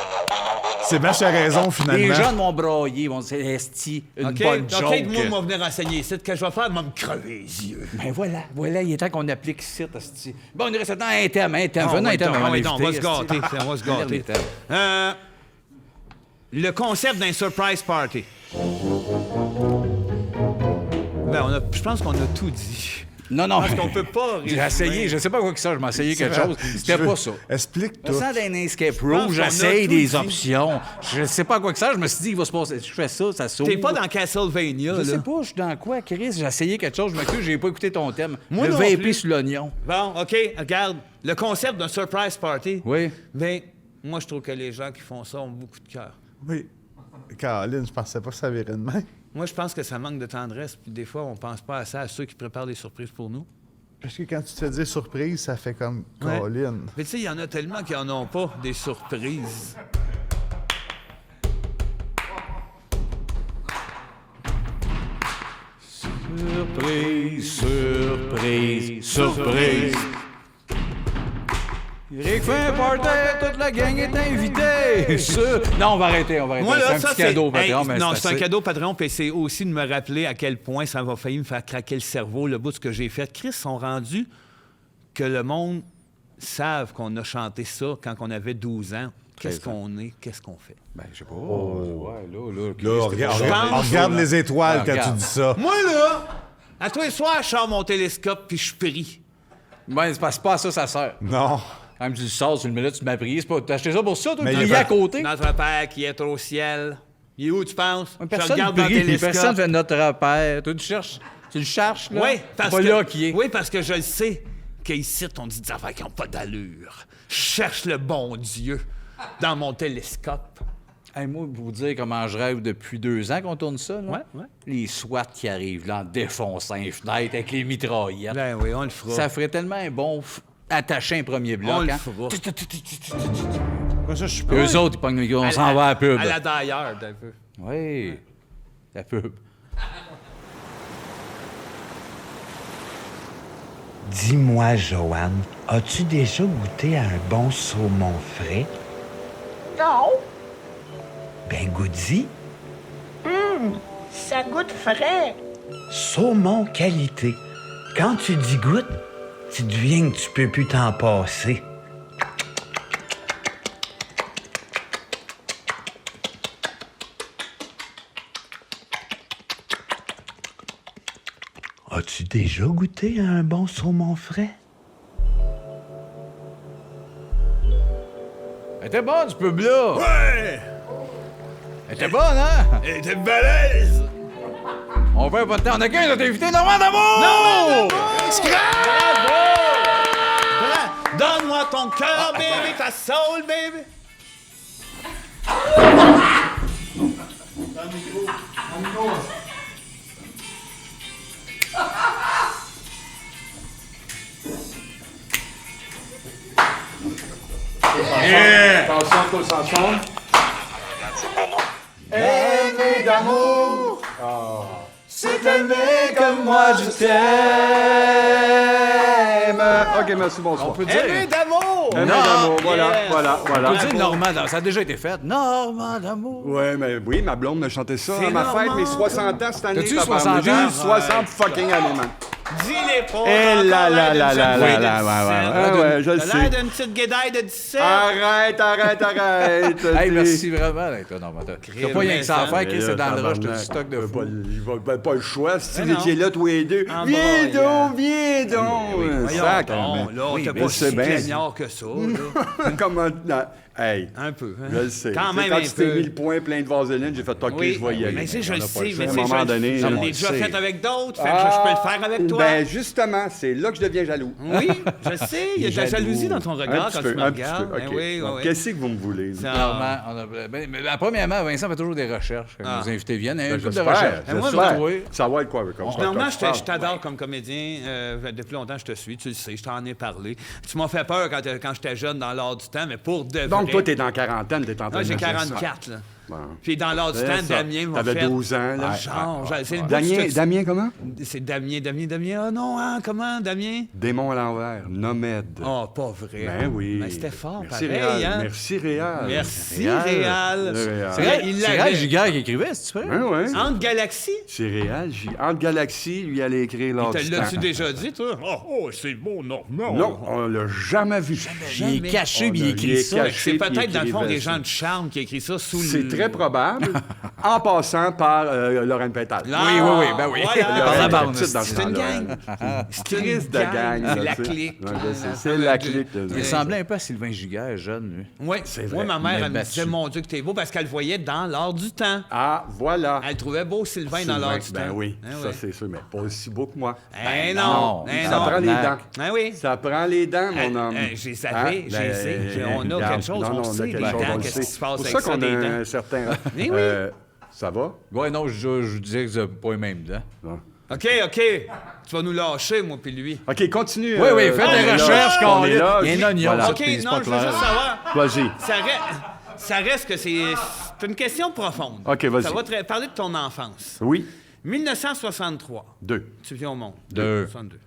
Sébastien a raison, Les finalement. jeunes vont brailler, vont dire, esti, une OK, bonne OK, joke. moi, on va venir enseigner. C'est ce que je vais faire, je vais me crever les yeux. Ben voilà, il est temps qu'on applique ici, esti. Bon, on reste dans un thème. Ah, Venons un ouais, thème donc, avant ouais, donc, on va se l'invité, gâter, esti. on va se Dernier gâter. thème. Le concept d'un surprise party. Ben, je pense qu'on a tout dit. Non, non. Parce qu'on peut pas J'ai résumer. essayé, je sais pas quoi que ça, je m'ai essayé quelque chose. C'était pas ça. Explique tout. Je sens d'un escape pense room, qu'on j'essaye a tout des dit. options. Je sais pas quoi que ça, je me suis dit, il va se passer. Je fais ça s'ouvre. T'es pas dans Castlevania, Je là. sais pas, je suis dans quoi, Chris? J'ai essayé quelque chose, je m'excuse, j'ai pas écouté ton thème. Moi le non VP plus. sur l'oignon. Bon, OK, regarde. Le concept d'un surprise party. Oui. Ben, moi, je trouve que les gens qui font ça ont beaucoup de cœur. Oui. Caroline, je pensais pas que ça virait de main. Moi, je pense que ça manque de tendresse, puis des fois, on pense pas à ça, à ceux qui préparent des surprises pour nous. Parce que quand tu te fais dire surprise, ça fait comme Ouais. Caroline. Mais tu sais, il y en a tellement qui en ont pas, des surprises. Surprise, surprise, surprise. Eric fait un party, toute la gang est invitée. Non, on va arrêter. Moi, c'est là, un ça, petit cadeau, Hey, Patreon, mais non, c'est un assez. cadeau Patreon, puis c'est aussi de me rappeler à quel point ça va failli me faire craquer le cerveau, le bout de ce que j'ai fait. Chris sont rendus que le monde savent qu'on a chanté ça quand on avait 12 ans. Qu'est-ce qu'on est, qu'est-ce qu'on fait? Ben, je sais pas. Ouais, là, Là, regarde, Je pense- regarde les étoiles Ah, quand regarde. tu dis ça. Moi, là, à tous les soirs, je sors mon télescope puis je prie. Ben, c'est pas à ça, ça sert. Non. Quand tu le sors, tu le mets là, tu m'as prié. C'est pas... T'as acheté ça pour ça, toi? Mais Tu il y priais a à pas- côté? Notre Père qui est au ciel. Il est où, tu penses? Je Personne regarde dans le prie, télescope. personne fait notre père. Toi, tu le cherches, là? Oui, C'est parce pas que, là qui est. Oui, parce que je le sais qu'ici, on dit des affaires qui n'ont pas d'allure. Je cherche le bon Dieu dans mon télescope. Hey, moi, pour vous dire comment je rêve depuis 2 ans qu'on tourne ça, là. Ouais. Les SWAT qui arrivent, là, en défonçant les fenêtres avec les mitraillettes. Ben oui, on le fera. Ça ferait tellement un bon attacher un premier bloc, On le hein? fera. Moi, ça, je suis pas. Eux autres, ils pognent le micro, on s'en va à la pub. À la Die Hard, un peu. Oui, la pub. Dis-moi, Joanne, as-tu déjà goûté à un bon saumon frais? Non, Ben, goûte-y. ça goûte frais. Saumon qualité. Quand tu dis goutte, tu deviens que tu peux plus t'en passer. As-tu déjà goûté à un bon saumon frais? Elle était bonne, ce pub-là! Ouais! Elle était bonne, hein? Elle était balèze! On perd pas de temps. On a qu'un notre invité, Normand D'Amour! Donne-moi ton cœur, baby, ta soul, baby! Attention, tous ensemble. Aimer d'amour, c'est aimer comme moi je t'aime. OK, merci, bonsoir. On peut dire... Aimer d'amour! Aimer d'amour, voilà, Yes. voilà. On peut dire Normand D'Amour. Ça a déjà été fait. Normand D'Amour. Ouais, mais oui, ma blonde me chantait ça C'est à ma fête, normal. mes 60 ans cette année. T'as-tu tabarnak. 60 ans? J'ai eu 60 fucking années, man. Dis-les pas! Eh là là là là là là, ouais, je le T'as sais. l'air d'une petite guédaille de 17! Arrête. Hey, merci vraiment d'être là, Normand. T'as pas rien que ça à faire, Chris, c'est dans le rush, t'as du stock de fou. Pas le choix, si Mais vous non. étiez là tous les deux. En Viens broyant. donc, viens donc. Voyons Sac, donc, là, oui, t'es mais pas c'est si bien. plaignard que ça, là. Comment... non, hey, Un peu, hein? je le sais. Quand Tu sais, même quand un tu t'es peu. mis le point plein de vaseline, j'ai fait OK, Oui, je vais y aller. mais tu sais, je On le a pas sais, choix. mais À tu un sais, moment donné, je on l'ai le déjà sait. fait avec d'autres, fait que je peux le faire avec toi. Ben justement, c'est là que je deviens jaloux. Oui, je sais, il y a de la jalousie dans ton regard quand tu me regardes. OK. Ben oui, Donc, oui. qu'est-ce que vous me voulez? Ça- Normand, premièrement, Vincent fait toujours des recherches quand nos invités viennent. Il y a un couple de J'espère, recherches. moi, j'espère. Sur toi. Savoir de quoi, comme ça. Normalement, je t'adore comme comédien. Depuis longtemps, je te suis, tu le sais, je t'en ai parlé. Tu m'as fait peur quand j'étais jeune dans l'art du temps, mais pour de vrai... Donc, toi, t'es dans quarantaine, t'es en train Non, de j'ai me dire ça. 44, là. Bon. Puis dans l'art du C'est temps, ça. Damien m'a fait... T'avais 12 ans, là. Genre, c'est le bout de ce- Damien comment? C'est Damien. Ah non, hein, comment, Damien? Démon à l'envers, Nomade. Oh, pas vrai. Ben oui. Mais c'était fort, Merci, pareil, Réal. hein? Merci, Réal. Merci, Réal. Il C'est l'avait. Réal Giguère qui écrivait, si tu veux. Hein, ouais. Entre Galaxies? C'est Réal. Entre Galaxies, lui, allait écrire l'ordre Te du l'as-tu temps. déjà dit, toi? Oh, c'est beau, non. Non, on l'a jamais vu. Il est caché, puis il écrit ça. C'est peut-être, dans le fond, des gens de de charme qui écrit ça sous le... C'est très probable, en passant par Lorraine Pétale. Ah, oui, ben oui. voilà. Par la bande, Petite dans ce C'est une temps-là, gang. hein. C'est une Crise de gang. C'est là, la tu sais. clique. Ouais, je sais, c'est la clique. Il ressemblait un peu à Sylvain Giguère, jeune, lui. Oui, vrai. ma mère, Mais elle me battu. disait, mon Dieu, que t'es beau, parce qu'elle le voyait dans l'art du temps. Ah, voilà. Elle trouvait beau Sylvain dans l'art du Ben temps. oui, Hein, ça ouais. c'est sûr, mais pas aussi beau que moi. Eh non, non, eh Ça non. prend les dents. Ah oui. Ça prend les dents, mon homme. Je les savais, je les sais. On a quelque chose, non, on sait, a les quelque chose, dents, on le qu'est-ce sait. qui se passe C'est avec pour ça, ça qu'on des a dents. un certain... Eh oui. Ça va? Ouais, non, je disais que c'est pas les mêmes dents. Non. OK. Tu vas nous lâcher, moi puis lui. OK, continue. Oui, faites on est des là. recherches On qu'on est là. Il y a un oignon, Voilà. ça, OK, puis c'est non, pas je veux juste clair. savoir. Vas-y. Ça reste que c'est une question profonde. OK, vas-y. Ça va te parler de ton enfance. Oui. 1963. 2. Tu viens au monde. 2. 62.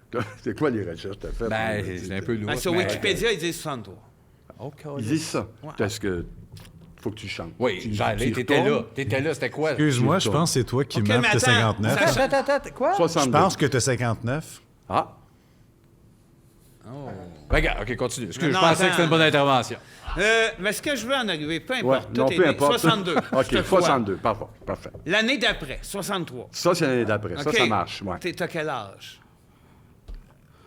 C'est quoi les recherches que t'as faites? Ben, c'est un peu lourd. Ben, sur Wikipédia, ils disent 63. Ils disent ça. Parce que faut que tu chantes. Oui, Tu- genre, tu y t'étais retournes. là. T'étais là, c'était quoi? Excuse-moi, je pense que c'est toi qui OK, mens mais que t'as attends, 59. ça- Attends, quoi? 62. Je pense que t'as 59. Ah, Regarde, OK, continue. Excuse, Non, je pensais attends. que c'était une bonne intervention. Mais ce que je veux en arriver, peu ouais. importe. Non, Toi, t'es peu né importe. 62. je OK, te crois. 62. Parfait. Parfait. L'année d'après, 63. Ça, c'est l'année d'après. Ça, OK. ça marche. Ouais. T'as quel âge?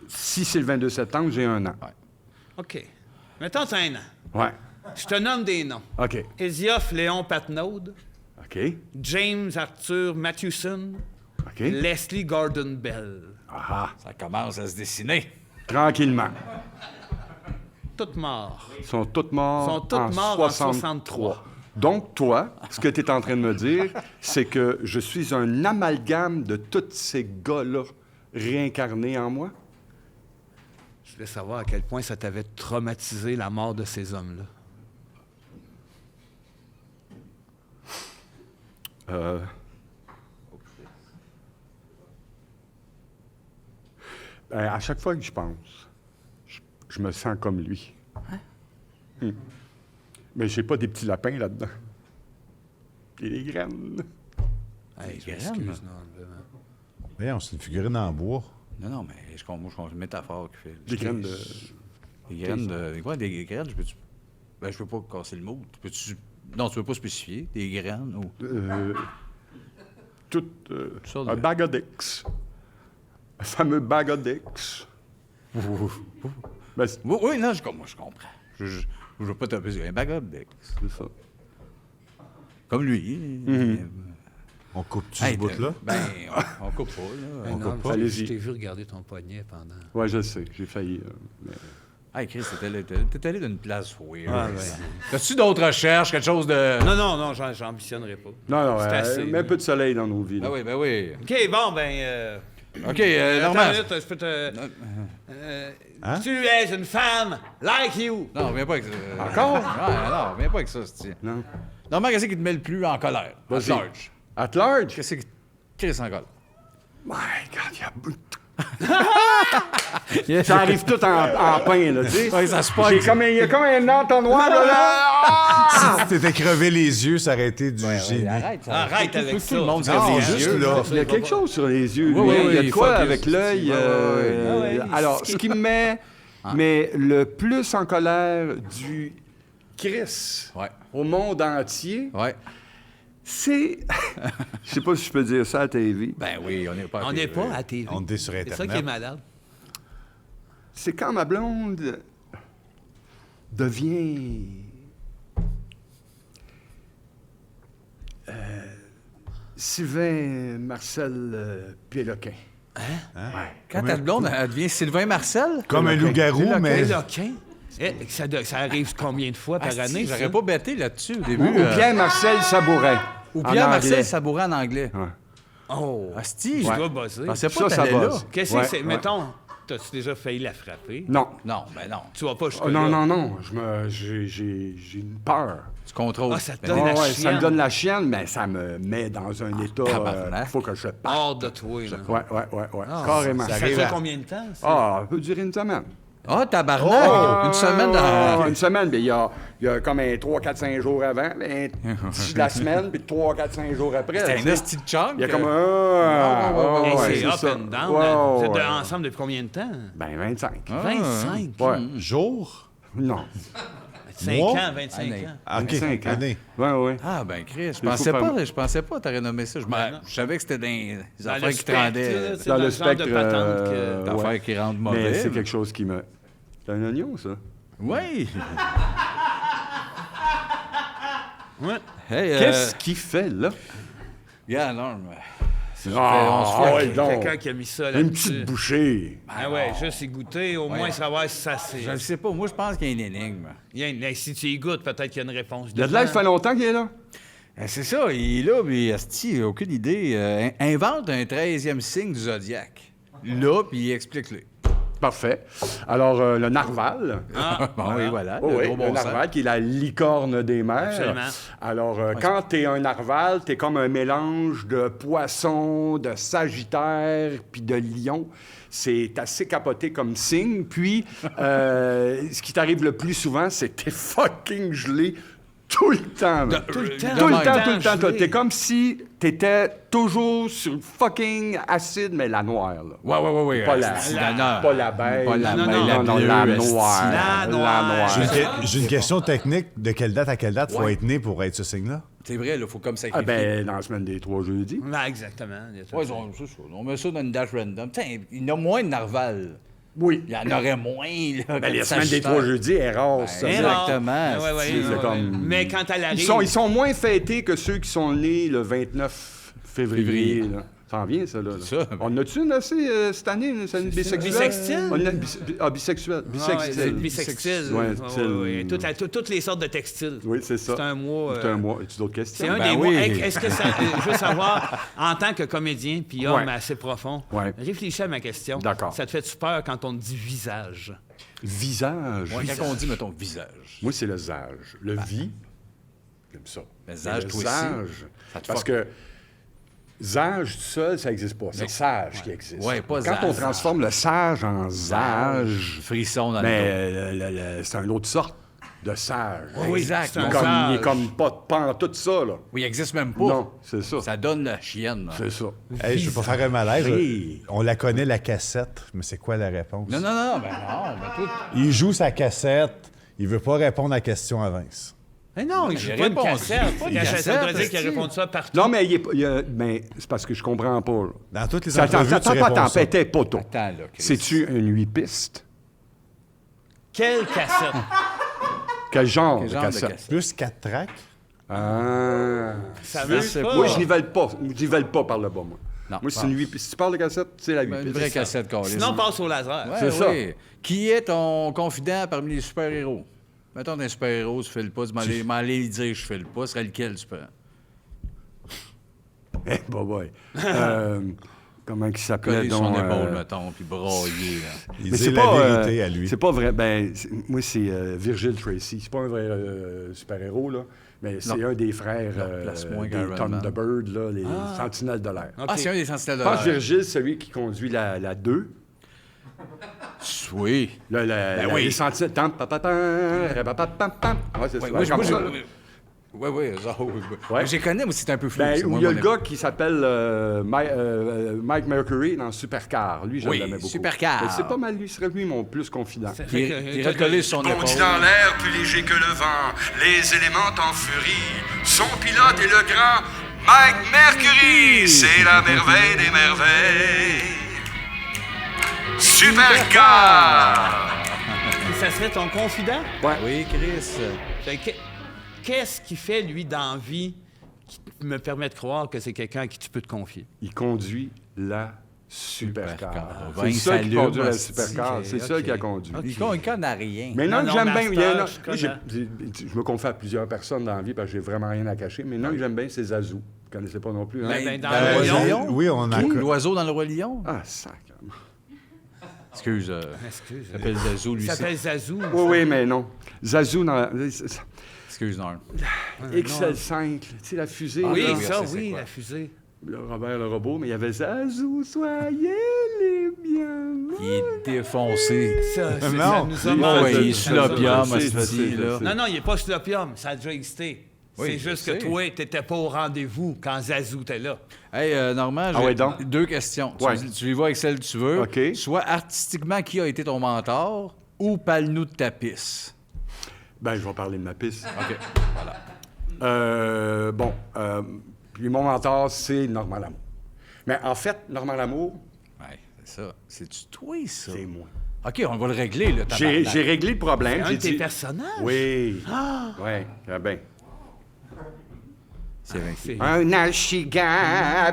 Si c'est le 22 septembre, j'ai 1 an. OK. Mettons, t'as 1 an. Ouais. Je te nomme des noms. OK. Ésiof Léon Patnaud, OK. James Arthur Mathewson, OK. Leslie Gordon Bell. Ah, Ça commence à se dessiner. tranquillement. Toutes morts. Ils sont tous morts, Ils sont tous morts en 63. Donc, toi, ce que tu es en train de me dire, c'est que je suis un amalgame de tous ces gars-là réincarnés en moi? Je voulais savoir à quel point ça t'avait traumatisé la mort de ces hommes-là. Ben, à chaque fois que je pense, je me sens comme lui. Mais j'ai pas des petits lapins là-dedans. Et des graines. Hey, je graines. m'excuse, non, vraiment. Voyons, c'est une figurine en bois. Non, mais je comprends une métaphore qui fait... Des graines de... Des graines de... Quoi, des graines, je peux pas casser le mot. Non, tu peux pas spécifier. Des graines ou... Un bag of dicks. Un fameux bag of dicks. Ben, Oui, non, moi, je comprends. Je veux pas taper sur un bag of dicks. c'est ça. Comme lui. On coupe-tu ce bout-là? Ben, on coupe pas, là. Ben non, pas. Allez-y. je t'ai vu regarder ton poignet pendant... Ouais, je sais, j'ai failli. Hey, Chris, t'es allé d'une place weird. T'as-tu d'autres recherches, quelque chose de... Non, j'ambitionnerai pas. Non, C'est assez, mets un peu de soleil dans nos vies. là. Ben oui. OK, bon, ben... OK, attends Normand. une minute, je peux te... Tu es une femme like you. Non, viens pas avec ça. Encore? Non, viens pas avec ça, c'est... Non. Normand, qu'est-ce qui te met le plus en colère? At Vas-y. large. At large? Qu'est-ce qui te crisse en colère? My God, ça arrive tout en pain, là, tu sais. Ouais, ça se Il y a comme un entonnoir, là. Ah! Si t'étais crevé les yeux, ça aurait été du génie. Arrête avec Tout ça. le monde se Non, crève les juste yeux. là. Il y a quelque chose sur les yeux. Oui, lui. oui, Il y a de il quoi focus. avec l'œil. ouais. Alors, ce qui me met le plus en colère du Chris Ouais. au monde entier, Ouais. c'est... Je sais pas si je peux dire ça à la TV. Ben oui, on n'est pas... On n'est pas à TV. On est sur C'est ça Internet. qui est malade. C'est quand ma blonde devient... Sylvain Marcel Péloquin. Quand ta blonde, elle devient Sylvain Marcel? Comme un loup-garou, mais... Péloquin? Ça arrive combien de fois par année? ça? J'aurais pas bêté là-dessus au début. Ou Pierre-Marcel Sabourin. Ou en Pierre-Marcel anglais. Sabourin en anglais. Ouais. Oh! Asti, Tu je dois bosser. pensais pas que Ça t'allais là. bosse. Qu'est-ce Ouais, que c'est? ouais. Mettons, t'as-tu déjà failli la frapper? Non. Non, ben non. Tu vas pas jusque Oh, non. J'ai une peur. Tu contrôles. Ah, ça te Ben donne non. la Ça me chienne. donne la chienne, mais ça me met dans un état tabarnak. il faut que je parte. Hors de toi, là. Ouais. Carrément. Ça arrive fait à- combien de temps, ça? Ah, ça peut durer une semaine. Ah, tabarnak! Une semaine dans... Une semaine, mais il y a comme un 3, 4, 5 jours avant, mais la semaine, puis 3, 4, 5 jours après. C'est tu un sais. esti de chunk. Il y a comme Hey, ouais, c'est up ça. and down. Ouais, Vous êtes ouais. ensemble depuis combien de temps? Ben, 25. 25? Ouais. Jour? Non. 5 Moi? ans, 25 Année. ans. Ah, OK, 25 ans. année. Ouais. Ah, ben Chris, faut faire- je pensais pas t'aurais nommé ça. Je savais que c'était des Dans affaires le qui te spectre, rendaient... là, c'est Dans dans le le genre de spectre, patente que... Des affaires ouais. qui rendent Mais mauvais. c'est quelque chose qui me... C'est un oignon, ça. Oui! Ouais. Hey, Qu'est-ce qu'il fait, là? Yeah, non, mais... Ah, on se fait- ouais, donc. Quelqu'un qui a mis ça Une là-dessus. petite bouchée. Ah ouais, juste y goûter, au moins Ouais. savoir si ça c'est... Je ne sais pas. Moi, je pense qu'il y a une énigme. Si tu y goûtes, peut-être qu'il y a une réponse. Il y a de là, ça fait longtemps qu'il est là. C'est ça, il est là, mais asti, il a aucune idée. Invente un 13e signe du zodiaque. Là, puis explique-le. Parfait. Alors, le narval. Bon, oui, voilà. Oh, oui, gros bon le narval, sens. qui est la licorne des mers. Absolument. Alors, quand t'es un narval, t'es comme un mélange de poisson, de sagittaire, puis de lion. C'est assez capoté comme signe. Puis, ce qui t'arrive le plus souvent, c'est que t'es fucking gelé tout le temps. man. Tout le temps. Tout le temps. gelé. T'es comme si t'étais toujours sur le fucking acide, mais la noire, là. Ouais. Pas la- asti, la- pas la beige. Pas la Non, beige, non, la non, bleue, la asti. noire. La noire. J'ai une question technique. De quelle date à quelle date faut Ouais. être né pour être ce signe-là? C'est vrai, il faut comme Ah sacrifier. ben, dans la semaine des 3 jeudis. Ouais, exactement. Il y a tout Ouais, ça. c'est ça. On met ça dans une dash random. Tiens, il y en a moins de narval. Oui. Il y en aurait moins, là. Ben, les comme semaines des Sagittaire. 3 jeudis est rare, ça. Mais Exactement, non. Ouais, c'est ouais. comme- Mais quand elle arrive... Ils sont moins fêtés que ceux qui sont nés le 29 février. Là. Ça en vient, ça, là. Ça, ben- On a-tu une assez, cette année, une année bisexuelle? Bisextile? On a une bisexuelle. Ouais, c'est Bisextile. bisextile. Ouais, Ouais, style. toutes les sortes de textiles. Oui, c'est ça. C'est un mois... C'est un mois. As-tu d'autres questions? C'est un Ben des oui. mois. Est-ce que ça... je veux savoir, en tant que comédien, puis homme Ouais. assez profond, Ouais. réfléchis à ma question. D'accord. Ça te fait-tu peur quand on te dit visage? Visage. Ouais, quand on dit, mettons, visage. Moi, c'est le zage. Le vie, j'aime ça. Le zage, le toi aussi, zage. ça te Parce fuck. que zage tout seul, ça n'existe pas. C'est sage qui existe. Ouais, pas Quand zage. on transforme le sage en zage, Frisson dans mais c'est une autre sorte. de sage. Oui, Exact. c'est un Il est sage. comme pas en tout ça, là. Oui, il n'existe même pas. Non, c'est ça. Ça donne la chienne. là. C'est ça. Hey, je vais pas faire un malaise. Oui. On la connaît, la cassette, mais c'est quoi la réponse? Non, toi... Il joue sa cassette, il veut pas répondre à la question à Vince. Mais non, il il joue a pas une répondu. cassette. Pas une Ça cassette, veut dire qu'il a esti. répondu ça partout. Non, mais mais c'est parce que je comprends pas, là. Dans toutes les Ça, attends, entrevues, tu réponds ça. pétais pas, toi. Attends, là, Chris. C'est-tu une 8 pistes? Quelle cassette? Quel genre, Quel de genre de cassette? cassette? Plus 4 tracks. Ah. Ça Je marche sais pas. Moi, je nivelle pas. Je nivelle pas par le bas, moi. Non, Moi, c'est une 8 pistes. Si tu parles de cassette, c'est la 8 Une pistes. vraie cassette, câlisse. Sinon, on passe au laser. Ouais, C'est ça. oui. Qui est ton confident parmi les super-héros? Mettons un super-héros, tu fais le pas, tu m'en aller dire je fais le pas, ce serait lequel tu peux? Eh, boy. Comment il s'appelait Coller son donc? épaule, mettons, puis broyer, là. Il Mais dit c'est la pas, vérité à lui. C'est pas vrai. Ben, moi, c'est Virgil Tracy. C'est pas un vrai super-héros, là. Mais c'est un des frères place-moi des qu'Iron Man. Thunderbird, là, les Sentinelles de l'air. Ah, c'est un des sentinelles de Je pense que l'air. Virgile, c'est celui qui conduit la 2. Oui. Oui. Les sentinelles. Tam, pa, pa, pam, ra, pa, pam, pam. Ouais, c'est ça. Moi, comme ça. Oui, ça, oui. Ouais. Je les connais, mais c'est un peu flou. Ben, c'est où moi, il y a mon le avis. gars qui s'appelle Mike Mercury dans Supercar. Lui, je Oui, l'aimais beaucoup. Supercar. Mais c'est pas mal lui, serait lui mon plus confident. Il recollé sur son épaule. Bondit dans l'air, plus léger que le vent, les éléments en furie. Son pilote est le grand Mike Mercury. C'est la merveille des merveilles. Supercar. Ça serait ton confident? Oui, Chris. Fait que- Qu'est-ce qui fait, lui, dans la vie, qui me permet de croire que c'est quelqu'un à qui tu peux te confier? Il conduit la Supercar. Supercar. C'est Vince ça qui allume, conduit la hostie. Supercar. C'est ça Ok. qui a conduit. Il connaît rien. Mais non, Non, j'aime non, bien. Il y a Master, un- je moi, j'ai- connais. je me confie à plusieurs personnes dans la vie parce que j'ai vraiment rien à cacher. Mais non, que j'aime bien, c'est Zazou. Vous ne connaissez pas non plus, hein? Ben, dans le le Roi lion. Oui, on a. L'oiseau dans le Roi Lion? Ah, sacrément. Excuse, Excuse. il s'appelle Zazou, lui. Il s'appelle Zazou. Oui, mais non. Zazou dans... Excuse, Norm. XL5, tu sais, la fusée. Oui, là. ça, c'est oui, quoi? la fusée. Le Robert le robot, mais il y avait Zazou, soyez les bienvenus. Il est défoncé. Ça Non. nous a Oh, manqué. ouais, il est sur l'opium, je sais, hostie, je sais, là. je sais. Non, non, il n'est pas sur l'opium. Ça a déjà existé. Oui, C'est je juste sais. que toi, tu n'étais pas au rendez-vous quand Zazou était là. Hey, Normand, Ah j'ai ouais, donc? 2 questions. Ouais. Tu y vas avec celle que tu veux. OK. Soit artistiquement, qui a été ton mentor, ou parle-nous de ta piste. Ben, je vais parler de ma piste. OK. Puis mon mentor, c'est Normand Lamour. Mais en fait, Normand Lamour, Ouais, c'est ça. C'est-tu toi, ça? c'est moi. OK, on va le régler, là. J'ai tabarnak. réglé le problème. Un J'ai de tes dit... personnages? Oui. Oui, bien. C'est vrai. Un alchigan,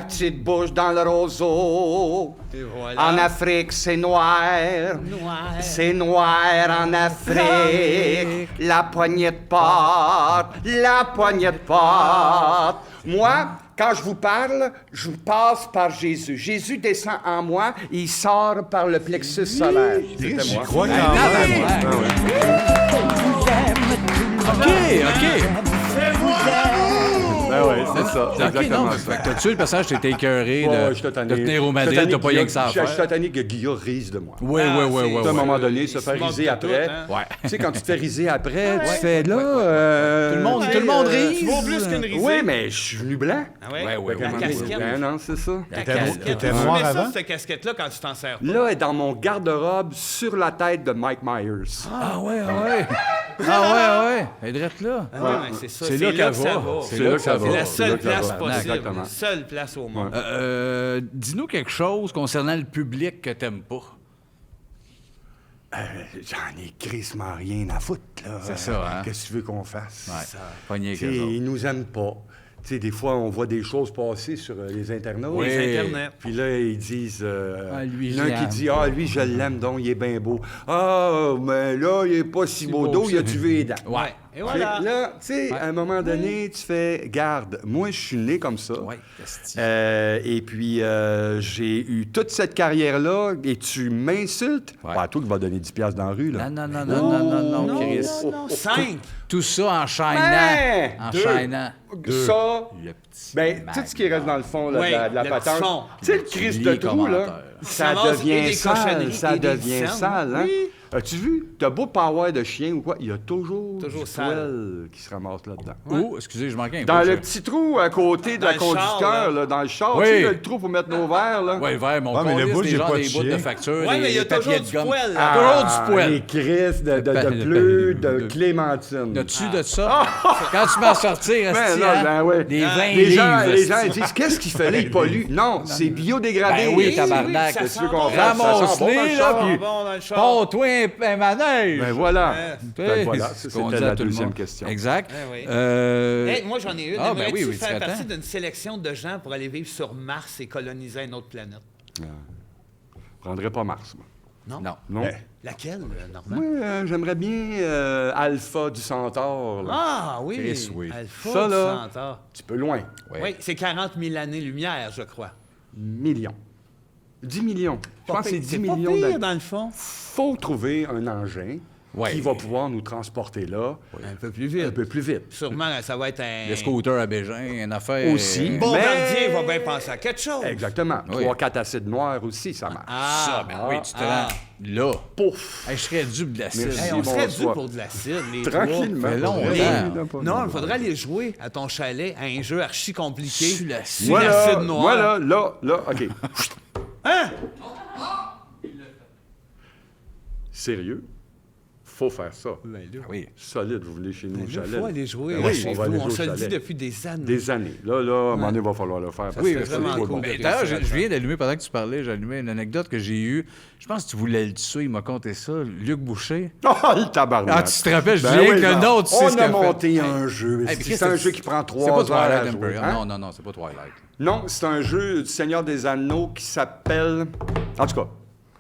petite bouche dans le roseau. Et voilà. En Afrique, c'est noir. Noir. C'est noir en Afrique. La poignée de porte. La poignée de porte. Moi, quand je vous parle, je passe par Jésus. Jésus descend en moi et il sort par le plexus solaire. C'était J'y moi. crois quand même. OK. Ben ouais, c'est ça. C'est OK, exactement non, ça. fait que t'as tué le personnage, t'étais écœuré Ouais, de, ouais, je suis tanné. de tenir au Madrid, Je suis t'as pas rien que ça à Je suis faire. tanné que Guillaume rise de moi. Oui. À un moment donné, se il faire se moque riser de après. tout, hein. Ouais. Tu sais, quand tu te fais riser après, tu fais là... Tout le monde rit. Tu vaux plus qu'une risée. Oui, mais je suis venu blanc. Ah ouais? Ouais, La Comment casquette. dire? Ben non, c'est ça. La T'étais casquette. t'étais Tu noir mets ça, avant? cette casquette-là, quand tu t'en sers pas. Là, elle est dans mon garde-robe sur la tête de Mike Myers. Ah ouais. Elle est drette là. Ah ouais, mais c'est ça. C'est là qu'elle que ça va. va. C'est là que ça C'est va. la seule là que ça place va. possible. Exactement. La seule place au monde. Dis-nous quelque chose concernant le public que t'aimes pas. J'en ai crissement rien à foutre, là. C'est ça, hein? Qu'est-ce que tu veux qu'on fasse? Ouais. Pogné Tu sais, avec eux autres. ils nous aiment pas. Tu sais, des fois, on voit des choses passer sur les internautes. Oui. Les Internet. Puis là, ils disent... Ah, lui, je l'un qui l'aime. dit, lui, je l'aime donc, il est bien beau. Ah, mais là, il est pas si beau beau dos, que il a ça. tué les dents. Ouais. Et voilà. Là, tu sais, à un moment donné, tu fais, garde, moi, je suis né comme ça. Ouais, esti. Et puis, j'ai eu toute cette carrière-là et tu m'insultes. Ouais. Pas toi qui vas donner 10$ piastres dans la rue, là. Non, Chris. 5. Tout ça en chaînant. Ben, En deux. chaînant. Ça, Le petit Ben, tout ce qui reste dans le fond là, Oui, de la le patente. petit fond. Tu sais, le crise de Les trou, là, commentaires. ça ramasse et devient des sale. cochonneries Ça et des devient cernes. sale, hein? Oui. As-tu vu? T'as beau pas avoir de chien ou quoi, il y a toujours du sale. poêle qui se ramasse là-dedans. Oh, excusez, je manquais un Dans peu. le petit trou à côté de Dans la le char, conducteur, là. là, dans le char, Oui. tu sais, là, le trou pour mettre nos verres, là. Ouais, vers mon Ouais, mais le colis, bout, des j'ai genres pas de des bouts de chien. facture, Ouais, mais il y a des papiers toujours de du gomme. poêle. Ah, toujours du poêle. Les crises de Le pleu, pa- de clémentine. As-tu de ça? Quand tu m'en sortir, Ben esti, non, hein? ben ouais. Des 20 les livres. gens, les gens esti. disent qu'est-ce qu'il fallait, il pollue. Non, c'est biodégradé. Ben oui, tabarnak. ça Tu sent veux qu'on bon. fasse? Ça sent bon dans le Ramasse-les, char. là, puis Bon, dans le char. pends-toi un manège. Ben voilà. Ouais. Ben voilà, C'est ça, ce qu'on c'était dit à la tout le deuxième monde. question. Exact. Eh oui. Euh, Hey, moi, j'en ai une. Ah, ben Aimerais-tu oui, oui, faire serait partie temps. d'une sélection de gens pour aller vivre sur Mars et coloniser une autre planète? Je prendrais pas Mars, moi. Non. Non. Laquelle, Normand? Moi, j'aimerais bien Alpha du Centaure. Là. Ah oui! Chris, oui. Alpha Ça, du là. Centaure. Un petit peu loin. Oui, c'est 40 000 années-lumière, je crois. Millions. 10 millions. Je pense que c'est 10 C'est pas millions pire, d'années. dans le fond. Faut trouver un engin Ouais. qui va pouvoir nous transporter là Un peu plus vite. un peu plus vite. Sûrement, ça va être un... Le scooter à Bégin, une affaire... Aussi. Bombardier Mais- va bien penser à quelque chose. Exactement. Oui. 3-4 acides noirs aussi, ça marche. Ça, ben oui, tu te ah. rends là. Pouf! Hey, je serais dû de l'acide. Merci. Hey, on serait dû bonsoir. pour de l'acide, les Tranquillement. fait longtemps. Non, il faudrait aller jouer à ton chalet à un jeu archi compliqué. Sur l'acide. Sur l'acide noir. Voilà, là, OK. Hein? Sérieux? Faut faire ça. Ben là, Ah oui. Solide, vous voulez chez nous au il chalet. faut aller jouer Ben oui, chez on va vous. aller On jouer se au le dit chalet. depuis des années. Des années. Là, à un moment donné, il va falloir le faire. Oui, parce que c'est vraiment c'est trop cool. bon. Mais d'ailleurs, je viens d'allumer, pendant que tu parlais, j'ai allumé une anecdote que j'ai eue. Je pense que tu voulais le tuer, il m'a conté ça. Luc Boucher. Oh, le tabarnak! Ah, tu te rappelles, je Ben dis rien oui, que le non. nom, tu sais On ce a qu'il a fait. monté un jeu. Hey, puis C'est un jeu qui prend 3 heures C'est pas à Twilight jouer. Imperium. Hein? Non, c'est pas Twilight. Non, c'est un jeu du Seigneur des Anneaux qui s'appelle... En tout cas,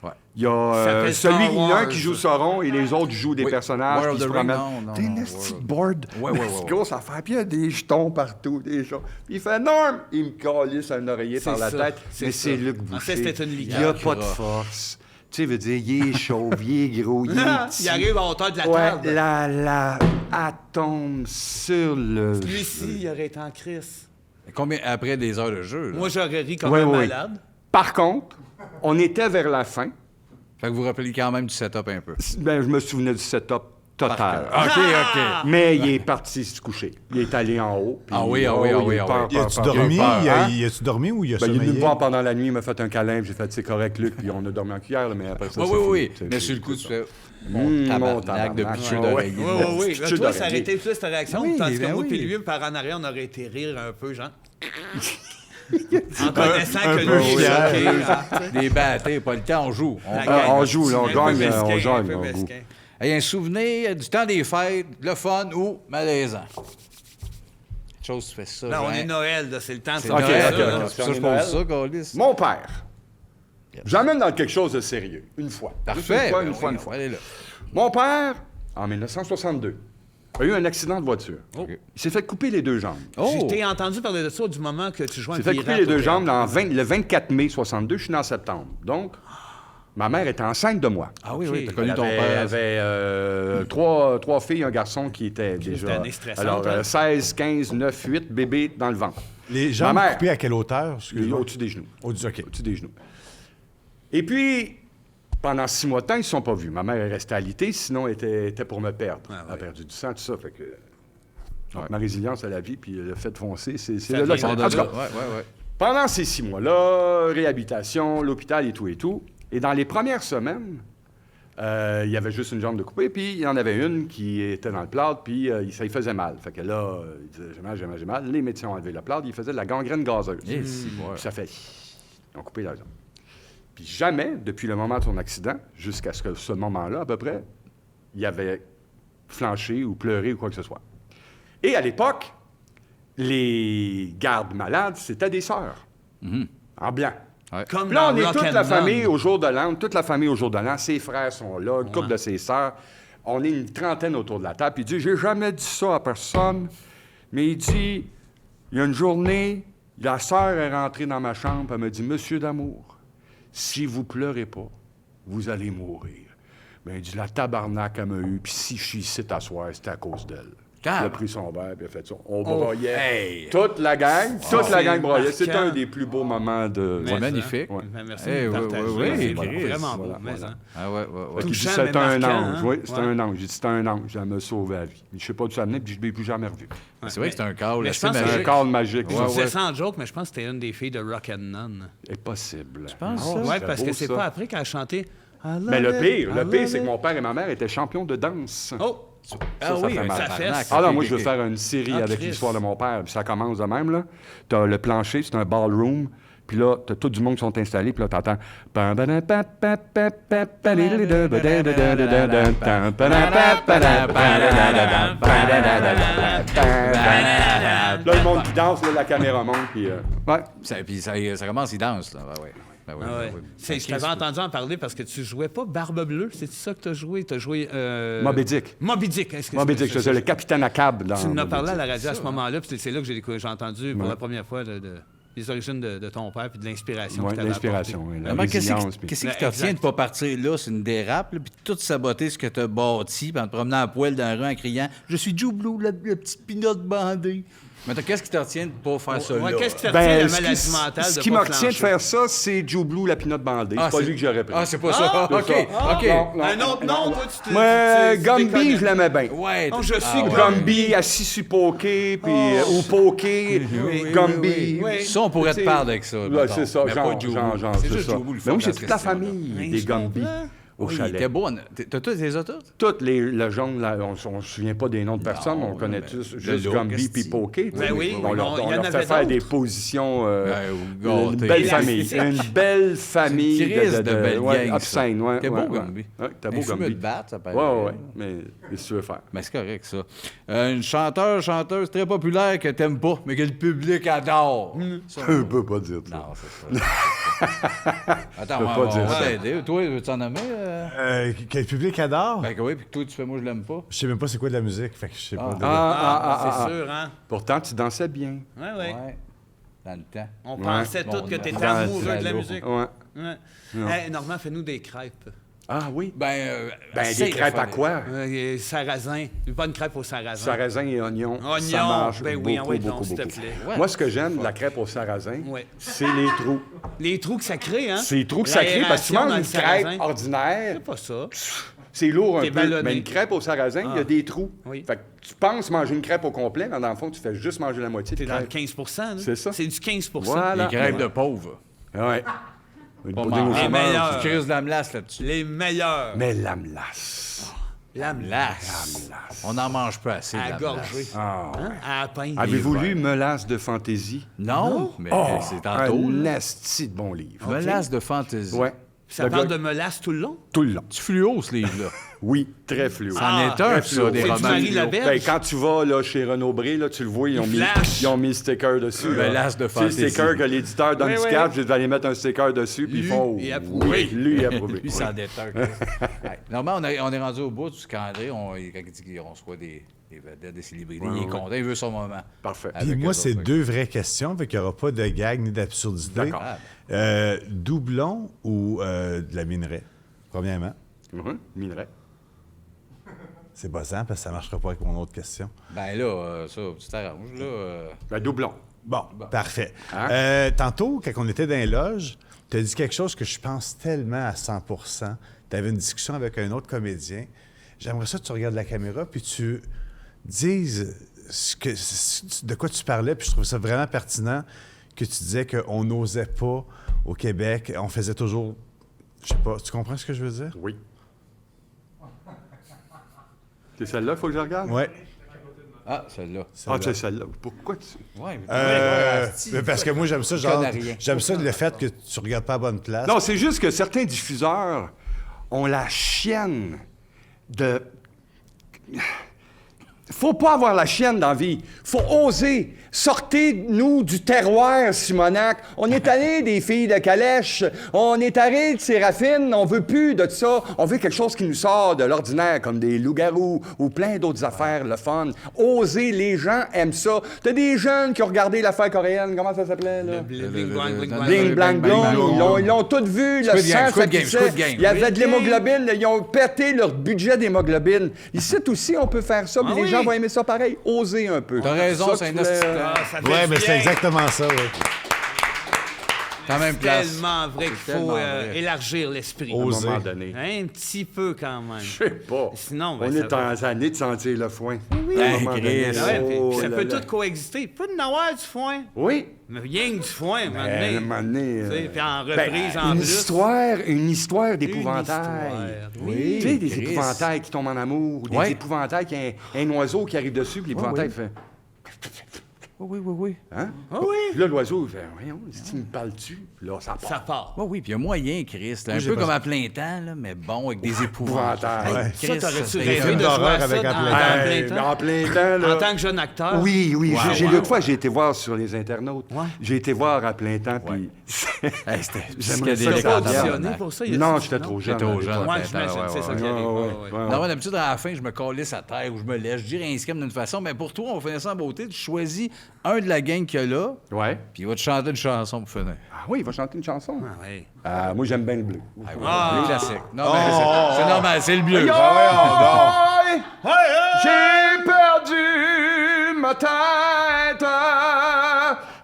Ouais. il y a s'appelle celui, Star il y en a un Wars. qui joue Sauron et les autres jouent des Oui. personnages War of qui the se Ring, promènent. non, T'as une non, petite War- board. Ouais, ouais, ouais, C'est ouais. grosse affaire. Puis il y a des jetons partout, des choses. Puis il fait « Norm! » Il me calisse un oreiller par la ça, tête. c'est Mais ça. c'est Luc En Boucher. fait, c'était une Il licorne. n'y a pas de force. Tu sais, veut dire, il est chauve, il est gros, il est petit. Il arrive à hauteur de la Ouais, table. elle tombe sur le... Lui-ci, il aurait été en crise. Combien après des heures de jeu? Là? Moi, j'aurais ri comme Ouais, un ouais. malade. Par contre, on était vers la fin. Fait que vous vous rappelez quand même du setup un peu. Ben, je me souvenais du setup total. OK. Mais il est parti se coucher. Il est allé en haut. puis- Ah oui, il est peur, Y peur, a-tu peur. dormi? Il a eu peur, hein? Y a-tu dormi ou y a Ben, il est venu me sommeillé? voir pendant la nuit, il m'a fait un câlin, puis j'ai fait c'est correct, Luc, puis on a dormi en cuillère, là, mais après ça, Oui, c'est oui, fini. oui. Mais sur le coup, tu fais... Mon Mon tabarnak. tabarnak de pitcher Ouais, d'oreiller. Oui, ouais. oui, oui. Petit Là, jeu toi, ça d'oreiller. aurait été plus ta réaction, Oui, tandis que ben moi oui. puis lui, par en arrière, on aurait été rire un peu, genre. En connaissant que peu lui, il est fier. choqué. Des battés, pas le temps, on joue. On La gagne. gang. on joue, là, on Un peu gagne, mesquin, on un gagne, peu on mesquin. goût. Hey, un souvenir du temps des fêtes, le fun ou malaisant? Quelque chose, tu fais ça. Là, on hein? est Noël, là, c'est le temps de C'est faire Noël, ok, là. ok. C'est pour ça que je pose ça, Gaulis. Mon père, j'amène dans quelque chose de sérieux, une fois. Juste Parfait. Une fois, une fois. Allez là. Mon père, en 1962, a eu un accident de voiture. OK. Il s'est fait couper les 2 jambes. Oh! Je t'ai entendu parler de ça du moment que tu jouais un Il s'est fait couper pirate les 2 au jambes théâtre. le 24 mai 62. Je suis né en septembre. Donc, ma mère était enceinte de moi. Ah oui, OK. oui, t'as connu Elle ton avait, père. avait trois filles, un garçon qui était déjà... année stressante, Alors, hein? 16, 15, 9, 8 bébés dans le ventre. Les jambes Ma mère. coupées à quelle hauteur? Excuse-moi. Au-dessus des genoux. Au-dessus, OK. Au-dessus des genoux. Et puis, pendant 6 mois de temps, ils ne se sont pas vus. Ma mère est restée alitée, sinon elle était pour me perdre. Elle a perdu du sang, tout ça. Fait que... Donc, ma résilience à la vie, puis le fait de foncer, c'est Ça là vient que ça... Sors de En tout là. cas, Ouais. pendant ces 6 mois-là, réhabilitation, l'hôpital et tout et tout. Et dans les premières semaines, il y avait juste une jambe de coupée, puis il y en avait une qui était dans le plâtre, puis ça lui faisait mal. Fait que là, il disait j'ai mal. Les médecins ont enlevé le plâtre, il faisait de la gangrène gazeuse. Et si, ouais. Puis ça fait... Ils ont coupé la jambe. Puis jamais, depuis le moment de son accident, jusqu'à ce moment-là, à peu près, il avait flanché ou pleuré ou quoi que ce soit. Et à l'époque, les gardes malades, c'était des sœurs. En blanc. Comme Puis là, on dans est Rock toute and la None. famille au jour de l'an. Toute la famille au jour de l'an. Ses frères sont là, une couple de ses sœurs. On est une trentaine autour de la table. Puis il dit, j'ai jamais dit ça à personne, mais il dit, il y a une journée, la sœur est rentrée dans ma chambre. Elle me dit, Monsieur d'amour, si vous pleurez pas, vous allez mourir. Ben, il dit, la tabarnak, elle m'a eu. Puis si je suis ici t'asseoir, c'est à cause d'elle. Il a pris son verre, puis il a fait ça. On broyait. Toute la gang broyait. C'est marquant. un des plus beaux moments de... C'est magnifique. Ouais. Merci Eh, de oui, partager. oui, C'est Chris, vraiment beau. voilà, Mais, voilà. hein. Ah ouais. Puis il dit, Touchant, c'est mais un marquant, ange. hein? Oui, c'est Ouais. un ange. J'ai dit, c'est un ange. Elle m'a sauvé la vie. Je sais pas d'où ça venait, puis je ne l'ai plus jamais revu. C'est vrai que c'est un câble mais je assez pense que C'est un magique. câble magique. Je ça. disais ça en joke, mais je pense que c'était une des filles de Rock and None. Impossible. Je pense ça. Oui, c'était parce beau, que c'est ça. pas après qu'elle a chanté. Mais le pire, c'est que mon père et ma mère étaient champions de danse. Oh! Ah ça oui, fait un mal. tabarnak. Ah non, Ok, moi, ok, je veux ok. faire une série Ah, avec Christ. l'histoire de mon père. Puis ça commence de même, là. T'as le plancher, c'est un ballroom. Puis là, t'as tout du monde qui sont installés. Puis là, t'entends... Là, le monde qui danse, là, la caméra monte, puis... Ouais. Puis ça commence, il danse, là. Ben ouais. Ah ouais. Je t'avais entendu en parler parce que tu jouais pas Barbe Bleue. C'est ça que tu as joué? Tu as joué. Moby Dick. Moby Dick, excuse-moi. Moby Dick, je faisais le capitaine à cab dans... Tu en as Moby parlé à Dick. la radio à ce moment-là, puis c'est là que j'ai entendu pour la première fois les origines de ton père puis de l'inspiration Ouais, que tu avais l'inspiration, apportée. oui, la Vraiment, qu'est-ce résilience, qui puis- qu'est-ce qui te Ben, retient de pas partir là? C'est une dérape, là, puis de tout saboter ce que tu as bâti, puis en te promenant à poil dans la rue en criant « Je suis Joe Blue, le petit pinotte bandé ». Mais qu'est-ce qui te retient de pas faire ça Ouais, là? qu'est-ce qui te retient de la ce maladie qui, mentale ce de qui pas me retient de flancher? faire ça, c'est Joe Blue, la pinotte bandée. C'est pas lui que j'aurais pris. Ah, c'est pas ça. Ah, OK, c'est ça. OK. Non, Un autre nom, toi, tu te. Moi, tu Gumby, déconnes. je l'aimais bien. Ouais. Non, je suis ah, ouais. Gumby, assis sur poké, puis ou poké, Gumby. oui. Ça, on pourrait te parler avec ça. Ouais, mettons. c'est ça, Mais genre, pas Joe genre, Blue. genre, C'est c'est juste ça. Joe Blue, le Mais oui, fond j'ai de toute la la famille Oui, des je Gumby comprends. au Oui, il chalet. était beau. T'as tous les autos? Toutes le jaune, là, on ne se souvient pas des noms de personnes, on connaît mais tous le juste look, Gumby esti. puis Poké. tu sais. Ben oui, on leur, il y on en leur avait fait faire d'autres. des positions. ou Une gâtés. belle famille. Une belle famille. Une crise de belle ouais, gang, obscène, ouais. T'es beau, ouais, Gumby. Ouais, t'es beau, Un fumeux Gumby. de batte, ça paraît. Ouais. Mais qu'est-ce que tu veux faire? Mais c'est correct, ça. Une chanteuse très populaire que t'aimes pas, mais que le public adore. Ça, Je peux pas dire ça. non, c'est ça. Attends, peux on pas va dire ça. t'aider. Toi, veux-tu en nommer? Que le public adore? Ben que oui, puis toi, tu fais moi, je l'aime pas. Je sais même pas c'est quoi de la musique, fait que je sais pas. C'est sûr, hein? Pourtant, tu dansais bien. Ouais. Ouais. Dans le temps. On pensait Bon, tous que tu étais dans- amoureux de la dans- musique. Ouais. Ouais. Hey, Normand, fais-nous des crêpes. Ah oui? Ben, Des crêpes à quoi? Sarrasin. Pas une crêpe au sarrasin. Sarrasin et oignons. Oignons, Ça marche ben oui, beaucoup, envoie donc, beaucoup, s'il te beaucoup. plaît. Moi, ce que j'aime de la crêpe au sarrasin, Ouais. c'est les trous. Les trous que ça crée, hein? C'est les trous que ça crée parce que tu L'aération manges dans une le sarrasin. crêpe ordinaire, C'est pas ça. c'est lourd un T'es peu. ballonné. Mais une crêpe au sarrasin, il y a des trous. Oui. Fait que tu penses manger une crêpe au complet, mais dans le fond, tu fais juste manger la moitié de T'es dans le crêpe. 15 là. C'est ça. C'est du 15 Voilà. les crêpes de pauvres. Ouais. Une Pas pudding au mal. Les fromage. meilleurs. Tu crises de la melasse là-dessus. Les meilleurs. Mais la melasse. La Melasse. On n'en mange pas assez de à la gorger. melasse. Ah. Hein? À la pinte. Avez-vous lu Melasse de fantaisie? Non, mais c'est Un tantôt. là. asti de bon livre. Melasse de fantaisie. Ouais. Ça Le parle gars- de melasse tout le long? Tout le long. Tu fluo, ce livre-là. Oui, très fluo. C'en est un, très ça, fluo. des C'est du romans. Marie fluo. Laberge? Ben, quand tu vas là, chez Renaud Bré, là, tu le vois, ils ont flash. mis le sticker dessus. Melasse de C'est le fantaisie. sticker que l'éditeur donne Oui, du oui. cap, je vais aller mettre un sticker dessus, puis ils font... et approuvé. Oui, lui, et approuvé. Lui, Oui. ça déteint. Ouais. Normalement, on est rendu au bout du calendrier. Quand il dit qu'on reçoit des vedettes, des célébrités, il est content, il veut son moment. Parfait. Puis Avec moi, eux c'est autres. deux vraies questions, fait qu'il n'y aura pas de gag ni d'absurdité. D'accord. Doublon ou de la minerai? Premièrement. Minerai. C'est buzzant parce que ça ne marchera pas avec mon autre question. Ben là, ça, tu t'arranges, là. Ben, doublon. Bon, parfait. Hein? Tantôt, quand on était dans les loges, tu as dit quelque chose que je pense tellement à 100 Tu avais une discussion avec un autre comédien. J'aimerais ça que tu regardes la caméra puis tu dises de quoi tu parlais, puis je trouve ça vraiment pertinent que tu disais qu'on n'osait pas au Québec, on faisait toujours... Je sais pas, tu comprends ce que je veux dire? Oui. C'est celle-là qu'il faut que je regarde? Oui. Ah, celle-là. Ah, c'est celle-là. Pourquoi tu... Ouais, Mais parce que moi, j'aime ça, genre, connais rien. j'aime ça le fait que tu regardes pas à bonne place. Non, c'est juste que certains diffuseurs ont la chienne de... Faut pas avoir la chienne dans la vie. Faut oser. Sortez-nous du terroir, Simonac. On est allé des filles de calèche. On est allé de Séraphine. On veut plus de ça. On veut quelque chose qui nous sort de l'ordinaire, comme des loups-garous ou plein d'autres affaires, le fun. Oser, les gens aiment ça. T'as des jeunes qui ont regardé l'affaire coréenne. Comment ça s'appelait, là? Bling, bling, bling, bling. Bling, blang, blong. Ils l'ont tous vu, le Squid Game, sang, ça Squid Game, pissait. Squid Game. Il y avait de l'hémoglobine. Ils ont pété leur budget d'hémoglobine. Ici aussi, on peut faire ça. Mais les gens gens vont aimer ça pareil. Oser un peu. T'as raison, Ça, c'est tu un voulais, hostie. Ça Ouais, fait mais c'est bien. exactement ça, ouais. Quand même place. Tellement vrai qu'il C'est faut tellement vrai. élargir l'esprit. à un Oser. moment donné. Un petit peu quand même. Je sais pas. Sinon, ben, on ça est va. en année de sentir le foin. Oui. À un moment donné. Chris. Ouais, puis Oh ça là peut là. tout coexister. Il peut y en avoir du foin, Oui. mais rien que du foin, à un moment À un donné. moment donné, Tu sais, puis en reprise, en une plus. une histoire Une d'épouvantail. histoire, oui. Tu sais, des Chris. épouvantails qui tombent en amour, ou des Ouais. épouvantails qui a un oiseau qui arrive dessus, puis l'épouvantail fait... Oui. Hein? Ah oui. Puis là, l'oiseau, il fait, voyons, si tu me parles-tu? Puis là, ça part. Ça part. Oui, puis il y a moyen, Chris. là, un j'ai peu pas comme ça. à plein temps, là, mais bon, avec des épouvantails. Épouvantail. Chris, Ça, t'aurais-tu serait- rêvé films de jouer d'horreur à ça avec dans, un plein dans temps. plein Mais temps? en plein temps, là. En tant que jeune acteur? Oui, Wow, j'ai wow. l'autre fois, j'ai été voir sur les internautes. Ouais. J'ai été voir à plein temps, puis... Hey, c'était J'aimerais ça psychédélique T'as pas en auditionné tabarnak. pour ça? Y a-tu- Non, j'étais trop jeune. J'étais trop jeune. Ouais, peut-être, j'imagine, ouais, c'est ça ouais, qui ouais. arrive. Ouais, Ouais, ouais, ouais. ouais. Non, moi, d'habitude, à la fin, je me calisse à terre ou je me lèche. Je dirais un scrim d'une façon, mais pour toi, on va finir ça en beauté. Tu choisis un de la gang qu'il y a là, Ouais. puis il va te chanter une chanson pour finir. Ah oui, il va chanter une chanson. Ah, ouais. Moi, j'aime bien le bleu. Le classique. Non, mais c'est normal, c'est le bleu. Aïe, j'ai perdu ma tête.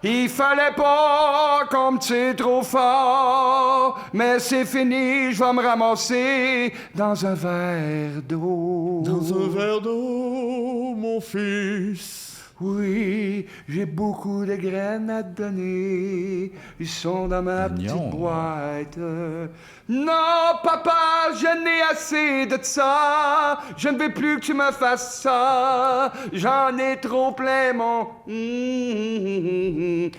Il fallait pas qu'on me tire trop fort. Mais c'est fini, je vais me ramasser dans un verre d'eau. Dans un verre d'eau, mon fils. Oui, j'ai beaucoup de graines à te donner. Ils sont dans ma Mignon. petite boîte. Non, papa, je n'ai assez de ça. Je ne veux plus que tu me fasses ça. J'en ai trop plein mon cul.